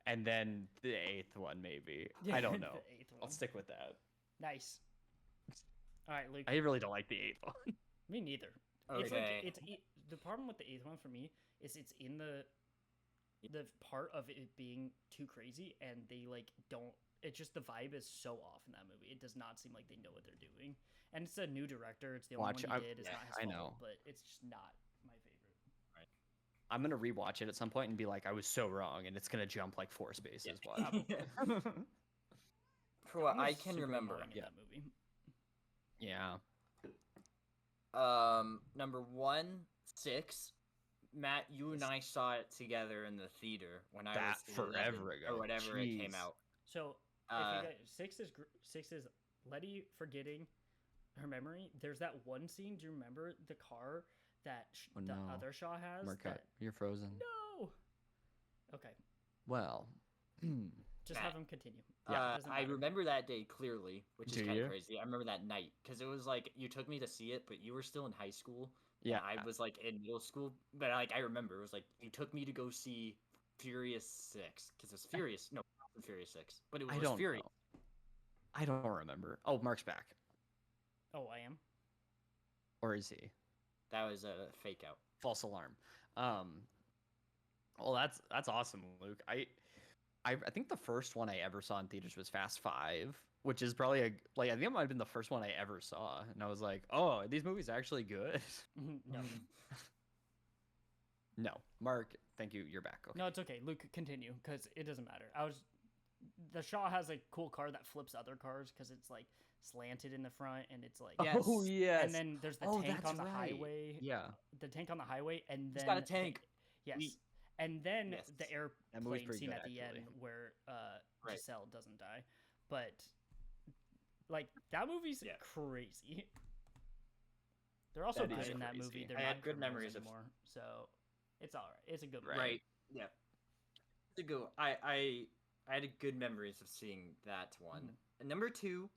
B: the 8th one maybe. I don't know.
A: The 8th one.
B: I'll stick with that.
A: Nice. All right, Luke.
B: I really don't like the 8th one.
A: Me neither.
C: Okay.
A: It's like the problem with the 8th one for me is it's in the part of it being too crazy, and they like don't. It's just the vibe is so off in that movie. It does not seem like they know what they're doing, and it's a new director. It's the only one he did. It's not his fault,
B: know.
A: But it's just not my favorite.
C: Right.
B: I'm gonna rewatch it at some point and be like, I was so wrong, and it's gonna jump like 4 spaces.
C: For what
A: Dom was
C: I can
A: super
C: remember.
A: annoying in that movie.
B: Yeah.
C: Number 1, 6. Matt, you and I saw it together in the theater when I was
B: forever ago,
C: or whatever it came out.
A: So if you guys, 6 is Letty forgetting her memory. There's that one scene. Do you remember the car that the other Shaw has?
B: Marquette, you're frozen.
A: No. Okay.
B: Well,
A: just have him continue.
C: Yeah, I remember that day clearly, which is kind of crazy. I remember that night because it was like you took me to see it, but you were still in high school.
B: Yeah,
C: I was like in middle school, but like I remember it was like you took me to go see Furious 6 because it was Furious. No, not Furious 6, but it was Furious.
B: Know. I don't remember. Oh, Mark's back.
A: Oh, I am.
B: Or is he?
C: That was a fake out.
B: False alarm. Well, that's awesome, Luke. I think the first one I ever saw in theaters was Fast 5, which is probably I think it might have been the first one I ever saw, and I was like, oh, are these movies actually good?
A: No.
B: No, Mark, thank you. You're back. Okay.
A: No, it's okay. Luke, continue because it doesn't matter. The Shaw has a cool car that flips other cars because it's like slanted in the front and it's like
B: Oh yes.
A: And then there's the tank on the highway.
B: Yeah.
A: The tank on the highway, and then
C: it's got a tank.
A: Yes. And then the airplane scene at the end where Giselle doesn't die. But like that movie's crazy. They're also good in that movie. They're not good memories anymore. So it's alright. It's a good movie.
C: Right. Yeah. It's a good one. I had good memories of seeing that one. And number 2,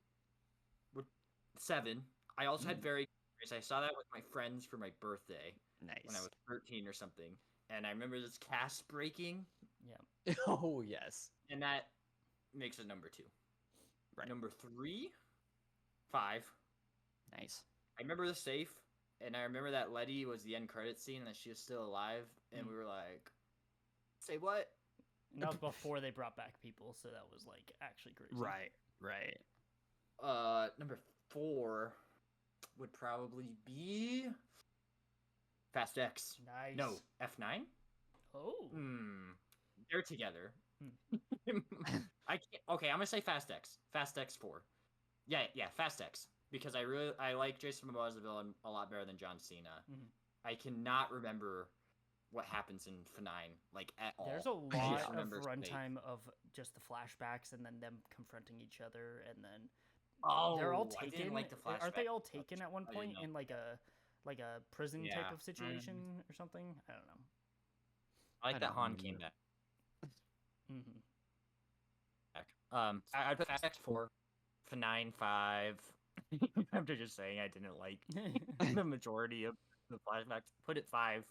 C: 7. I also had very good memories. I saw that with my friends for my birthday.
B: Nice.
C: When I was 13 or something. And I remember this cast breaking.
B: Yeah. Oh, yes.
C: And that makes it number 2.
B: Right.
C: Number 3, 5.
B: Nice.
C: I remember the safe, and I remember that Letty was the end credit scene and that she was still alive, and we were like, say what?
A: And that was before they brought back people, so that was like actually crazy.
B: Right.
C: Number 4, would probably be Fast X.
A: Nice.
C: No, F9.
A: Oh.
C: They're together. I can't. Okay, I'm gonna say Fast X. Fast X 4. Yeah, Fast X, because I like Jason Momoa as a villain a lot better than John Cena. I cannot remember what happens in F9 like at all.
A: There's a lot of runtime of just the flashbacks and then them confronting each other, and then they're all taken.
C: I didn't like the flashbacks.
A: Aren't they all taken at one point in like a prison type of situation or something? I don't know.
C: I like that Han came back. I'd put Fast X 4, F9 5. After just saying I didn't like the majority of the flashbacks, put it 5.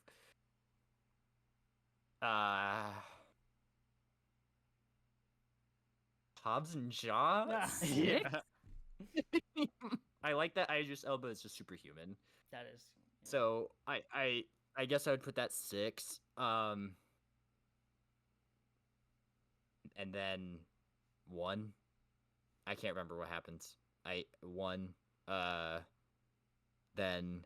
C: Hobbs and Shaw?
A: Yeah.
C: I like that Idris Elba is just superhuman.
A: That is.
C: Yeah. So I guess I would put that 6. And then 1. I can't remember what happens. 1. Then.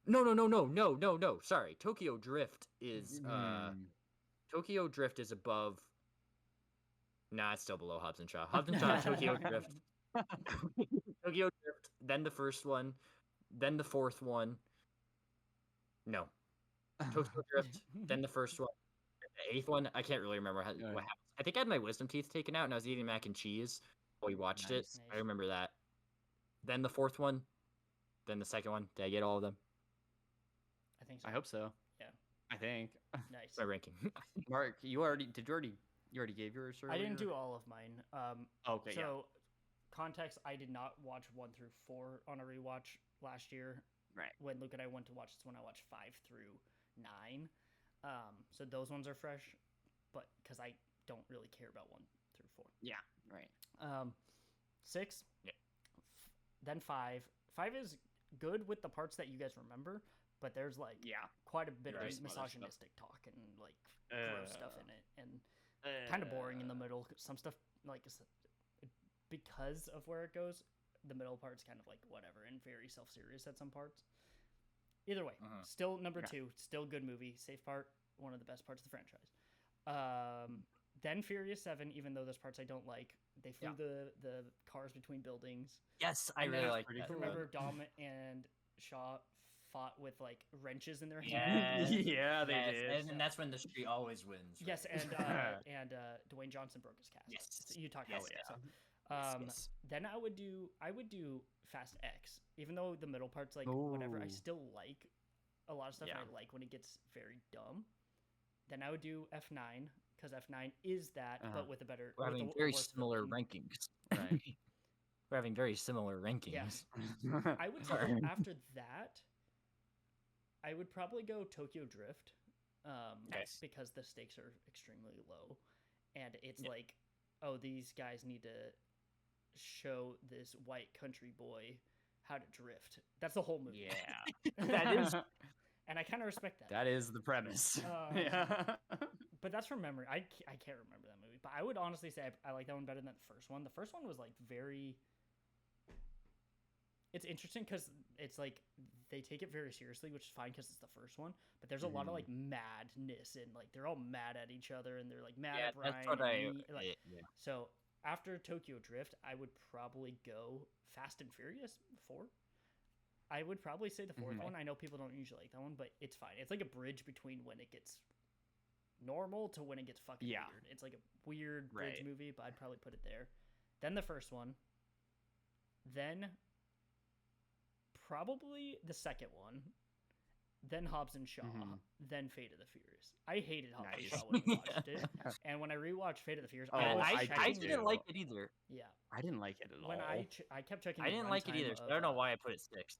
C: No. Sorry. Tokyo Drift is Tokyo Drift is above. Nah, it's still below Hobbs and Shaw. Hobbs and Shaw, Tokyo Drift. Tokyo Drift, then the first one, then the fourth one. No. Tokyo Drift, then the first one. The 8th one, I can't really remember what happened. I think I had my wisdom teeth taken out and I was eating mac and cheese while we watched it.
A: Nice.
C: I remember that. Then the 4th one, then the 2nd one. Did I get all of them?
A: I think so.
B: I hope so.
A: Yeah.
B: I think.
A: Nice.
C: My ranking.
B: Mark, you already gave yours earlier?
A: I didn't do all of mine.
B: Okay.
A: So, context: I did not watch 1 through 4 on a rewatch last year.
B: Right.
A: When Luke and I went to watch this one, I watched 5 through 9. So those ones are fresh, but because I don't really care about 1 through 4.
B: Yeah. Right.
A: 6.
C: Yeah.
A: Then 5. 5 is good with the parts that you guys remember, but there's like quite a bit of misogynistic talk and like gross stuff in it, and kind of boring in the middle. Some stuff like because of where it goes, the middle part's kind of like whatever and very self-serious at some parts. Either way, still number 2, still good movie. Safe part, one of the best parts of the franchise. Then Furious 7, even though there's parts I don't like. They flew the cars between buildings.
C: Yes, I really like that.
A: Remember Dom and Shaw fought with like wrenches in their hands?
B: Yeah, they did.
C: And that's when the street always wins. Right?
A: Yes, and Dwayne Johnson broke his cast.
C: Yes.
A: So you talked about it.
C: Yes.
A: Then I would do Fast X, even though the middle part's like whatever. I still like a lot of stuff. I like when it gets very dumb. Then I would do F9 because F9 is that, but with a better.
C: We're having very similar rankings. Right. We're having very similar rankings.
A: Yes. I would say after that, I would probably go Tokyo Drift, because the stakes are extremely low, and it's like, oh, these guys need to show this white country boy how to drift. That's the whole movie.
B: Yeah,
A: that is, and I kind of respect that.
B: That is the premise.
A: But that's from memory. I can't remember that movie, but I would honestly say I like that one better than the first one. The first one was like very. It's interesting because it's like they take it very seriously, which is fine because it's the first one. But there's a lot of like madness and like they're all mad at each other and they're like mad at Brian.
C: That's what
A: So after Tokyo Drift, I would probably go Fast and Furious 4. I would probably say the 4th one. I know people don't usually like that one, but it's fine. It's like a bridge between when it gets normal to when it gets fucking weird. It's like a weird bridge movie, but I'd probably put it there. Then the first one. Then probably the second one, then Hobbs and Shaw, then Fate of the Furious. I hated Hobbs and Shaw when I watched it, and when I rewatched Fate of the Furious,
C: I didn't like it either.
A: Yeah,
B: I didn't like it at all.
A: When I kept checking,
C: I didn't like it either. So I don't know why I put it 6.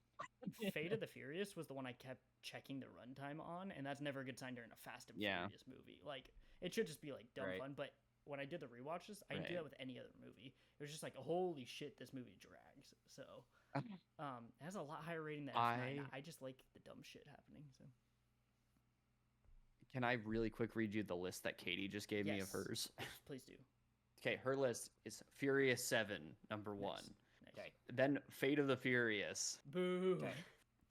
A: Fate of the Furious was the one I kept checking the runtime on, and that's never a good sign during a Fast and Furious movie. Like it should just be like dumb fun, but when I did the rewatches, I didn't do that with any other movie. It was just like, holy shit, this movie drags. So it has a lot higher rating than F9. I just like the dumb shit happening. So
B: can I really quick read you the list that Katie just gave me of hers?
A: Please do.
B: Okay, her list is Furious 7, number 1.
C: Okay.
B: Then Fate of the Furious.
A: Boo.
C: Okay.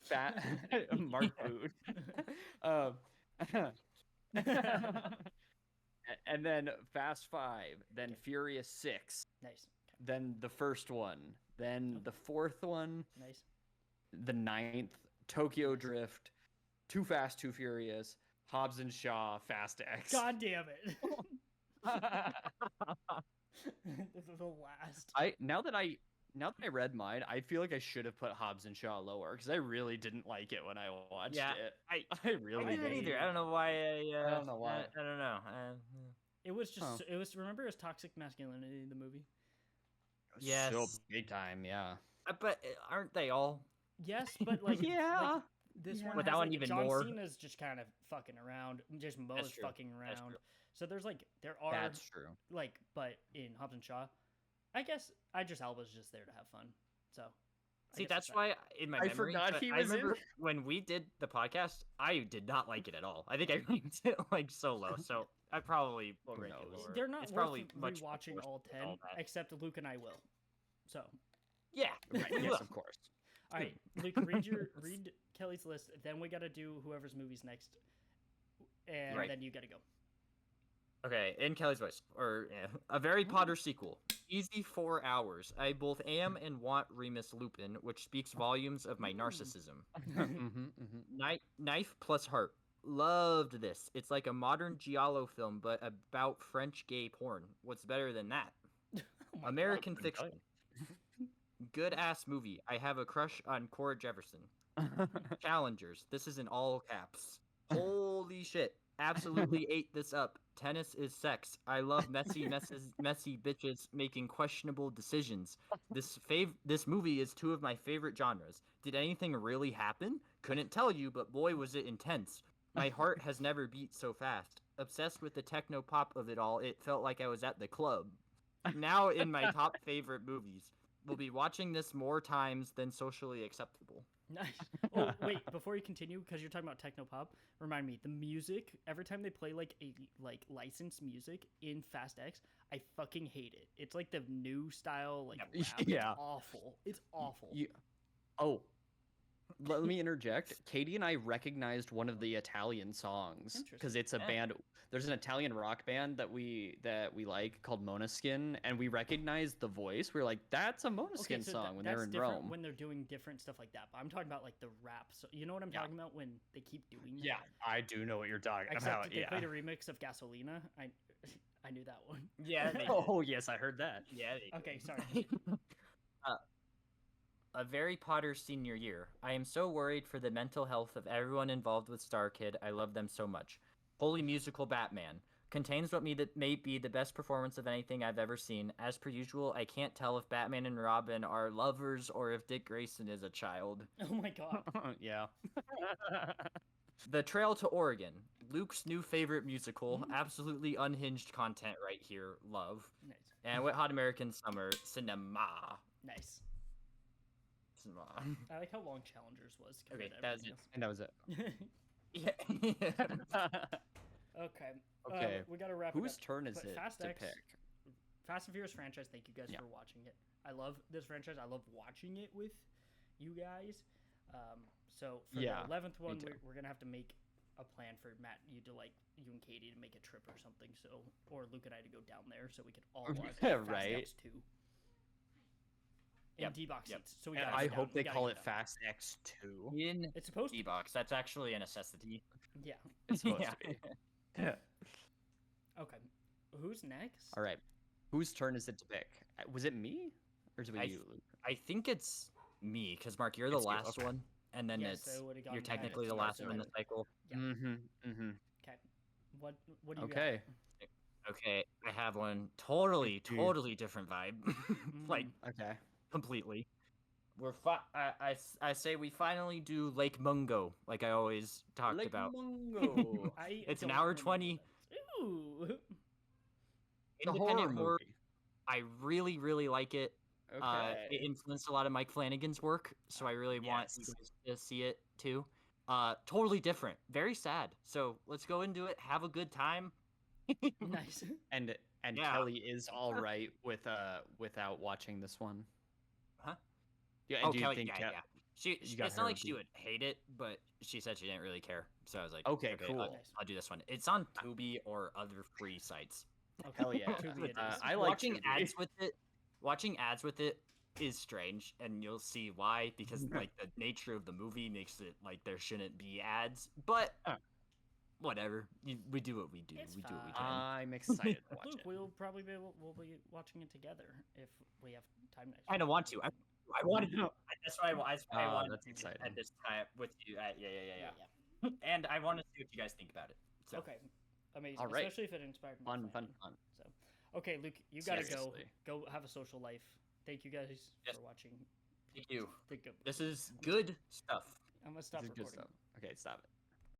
B: Fat Mark Boot. Um, and then Fast 5, then
A: Okay.
B: Furious 6,
A: Nice. Okay.
B: then the first one, then the fourth one,
A: Nice.
B: the 9th, Tokyo Drift, Too Fast, Too Furious, Hobbs and Shaw, Fast X.
A: God damn it. This is the last.
B: Now that I read mine, I feel like I should have put Hobbs and Shaw lower because I really didn't like it when I watched it. I really
C: I didn't
B: didn't
C: either. I don't know why.
B: I don't know why.
C: I don't know.
A: It was just. It was. Remember, it was toxic masculinity in the movie.
C: Yes.
B: So big time, yeah.
C: But aren't they all?
A: Yes, but like
B: yeah.
A: like, this one
C: With
A: has,
C: that one
A: like,
C: even
A: John
C: more.
A: Cena's just kind of fucking around. Just
C: That's
A: Mo's
C: true.
A: fucking
C: That's
A: around.
C: true.
A: So there's like there are
B: That's true.
A: like, but in Hobbs and Shaw, I guess Idris Elba's just there to have fun. So
C: See, that's why in my memory,
B: forgot he was in
C: remember
B: it.
C: when we did the podcast, I did not like it at all. I think I ranked it like so low. So I probably will rank it
B: knows?
C: lower.
A: they're not
C: It's
A: worth
C: probably much
A: rewatching
C: worse
A: all
C: than
A: 10,
C: that.
A: except Luke and I will. So
C: Yeah,
B: Right,
C: we
B: yes,
C: will.
B: of course.
A: all right, Luke, read Kelly's list. Then we gotta do whoever's movie's next, and
C: Right.
A: then you gotta go.
C: Okay, in Kelly's voice, or a Harry Potter sequel. Easy 4 hours. I both am and want Remus Lupin, which speaks volumes of my narcissism. Knife plus heart. Loved this. It's like a modern giallo film, but about French gay porn. What's better than that?
A: Oh my
C: American
B: God.
C: Fiction. Good ass movie. I have a crush on Cora Jefferson. Challengers. This is in all caps. Holy shit. Absolutely ate this up. Tennis is sex. I love messy bitches making questionable decisions. This movie is 2 of my favorite genres. Did anything really happen? Couldn't tell you, but boy was it intense. My heart has never beat so fast. Obsessed with the techno pop of it all, it felt like I was at the club. Now in my top favorite movies. We'll be watching this more times than socially acceptable.
A: Nice. Oh wait, before you continue, because you're talking about technopop, remind me the music. Every time they play like a licensed music in Fast X, I fucking hate it. It's like the new style, like rap.
B: Yeah.
A: It's awful. It's awful.
B: Oh, let me interject. Katie and I recognized one of the Italian songs because it's a band. There's an Italian rock band that we like called Måneskin, and we recognized the voice. We're like, that's a Måneskin song when they're in Rome.
A: When they're doing different stuff like that. But I'm talking about like the rap. So you know what I'm talking about when they keep doing that?
B: Yeah, I do know what you're talking
A: Except
B: about.
A: they played a remix of Gasolina. I knew that one.
C: Yeah.
B: Oh yes, I heard that.
C: Yeah.
A: Okay, sorry.
C: A Harry Potter senior year. I am so worried for the mental health of everyone involved with Star Kid. I love them so much. Holy musical Batman. Contains what may be the best performance of anything I've ever seen. As per usual, I can't tell if Batman and Robin are lovers or if Dick Grayson is a child.
A: Oh my god.
B: Yeah.
C: The Trail to Oregon. Luke's new favorite musical. Absolutely unhinged content right here. Love.
A: Nice.
C: And Wet Hot American Summer. Cinema.
A: Nice.
C: Cinema.
A: I like how long Challengers was.
C: Okay,
A: compared to
C: that was
A: everything
B: And that was it.
C: Yeah.
A: Okay.
B: Okay.
A: We gotta wrap it
B: Whose
A: up.
B: turn is
A: But
B: it
A: Fast
B: to
A: X,
B: pick?
A: Fast and Furious franchise. Thank you guys for watching it. I love this franchise. I love watching it with you guys. So for the 11th one, we're gonna have to make a plan for Matt, you and Katie to make a trip or something. So, or Luke and I to go down there so we could all watch Fast
B: Right.
A: X 2. In D-box seats. So we
C: And
A: gotta
B: I
A: go
B: hope
A: down.
B: they
A: We gotta
B: call
A: go
B: it
A: down.
B: Fast X2.
C: In
A: It's supposed to.
C: D-Box. That's actually a necessity.
A: Yeah.
B: It's supposed
C: Yeah.
B: to be.
A: Okay. Who's next?
B: All right. Whose turn is it to pick? Was it me? Or is it
C: I
B: you, Luke?
C: I think it's me, because Mark, you're the
B: It's you,
C: last
B: okay.
C: one, and then
A: Yes, so it would've gone
C: you're
A: back.
C: technically the
A: It's
C: last
A: my
C: one in the
A: turn.
C: cycle.
A: Yeah.
B: Mm-hmm.
A: Okay. What do you
B: Okay.
C: Okay, I have one totally different vibe, like
B: Okay.
C: completely. We're I say we finally do Lake Mungo, like I always talked about.
B: Mungo.
C: It's an
A: don't
C: hour
A: remember
C: 20.
A: that. Ooh.
B: The
C: Independent horror.
B: movie.
C: I really, really like it.
B: Okay.
C: It influenced a lot of Mike Flanagan's work, so I really want you
B: Yes.
C: guys to see it too. Totally different, very sad. So let's go into it. Have a good time.
A: Nice.
B: And
C: Yeah.
B: Kelly is all right with without watching this one.
C: Huh?
B: Yeah,
C: Oh,
B: and do you
C: Kelly,
B: think
C: yeah.
B: you got
C: It's not
B: her
C: like she
B: beat?
C: would hate it, but she said she didn't really care. So I was like,
B: Okay,
C: I'll,
B: cool.
C: I'll do this one. It's on Tubi or other free sites.
A: Okay.
B: Hell yeah.
A: Tubi it is.
B: I like
C: watching
B: Tubi.
C: ads with it. Watching ads with it is strange, and you'll see why. Because like the nature of the movie makes it like there shouldn't be ads. But whatever, we do what we do.
A: It's
C: we do what we
A: fine.
C: can.
B: I'm excited to watch
A: Luke,
B: it.
A: we'll be watching it together if we have time next
C: I
A: week.
C: don't want to. I want to. That's why I wanted
B: That's
C: to
B: exciting.
C: at this time with you. Yeah. And I want to see what you guys think about it. So.
A: Okay, amazing.
B: All right.
A: Especially if it inspired me.
B: Fun.
A: So, okay, Luke, you gotta
B: Seriously.
A: go have a social life. Thank you guys
C: Yes.
A: for watching.
C: Thank you.
A: Think of,
C: This is good stuff.
A: I'm gonna stop
B: This is good
A: recording.
B: stuff. Okay, stop it.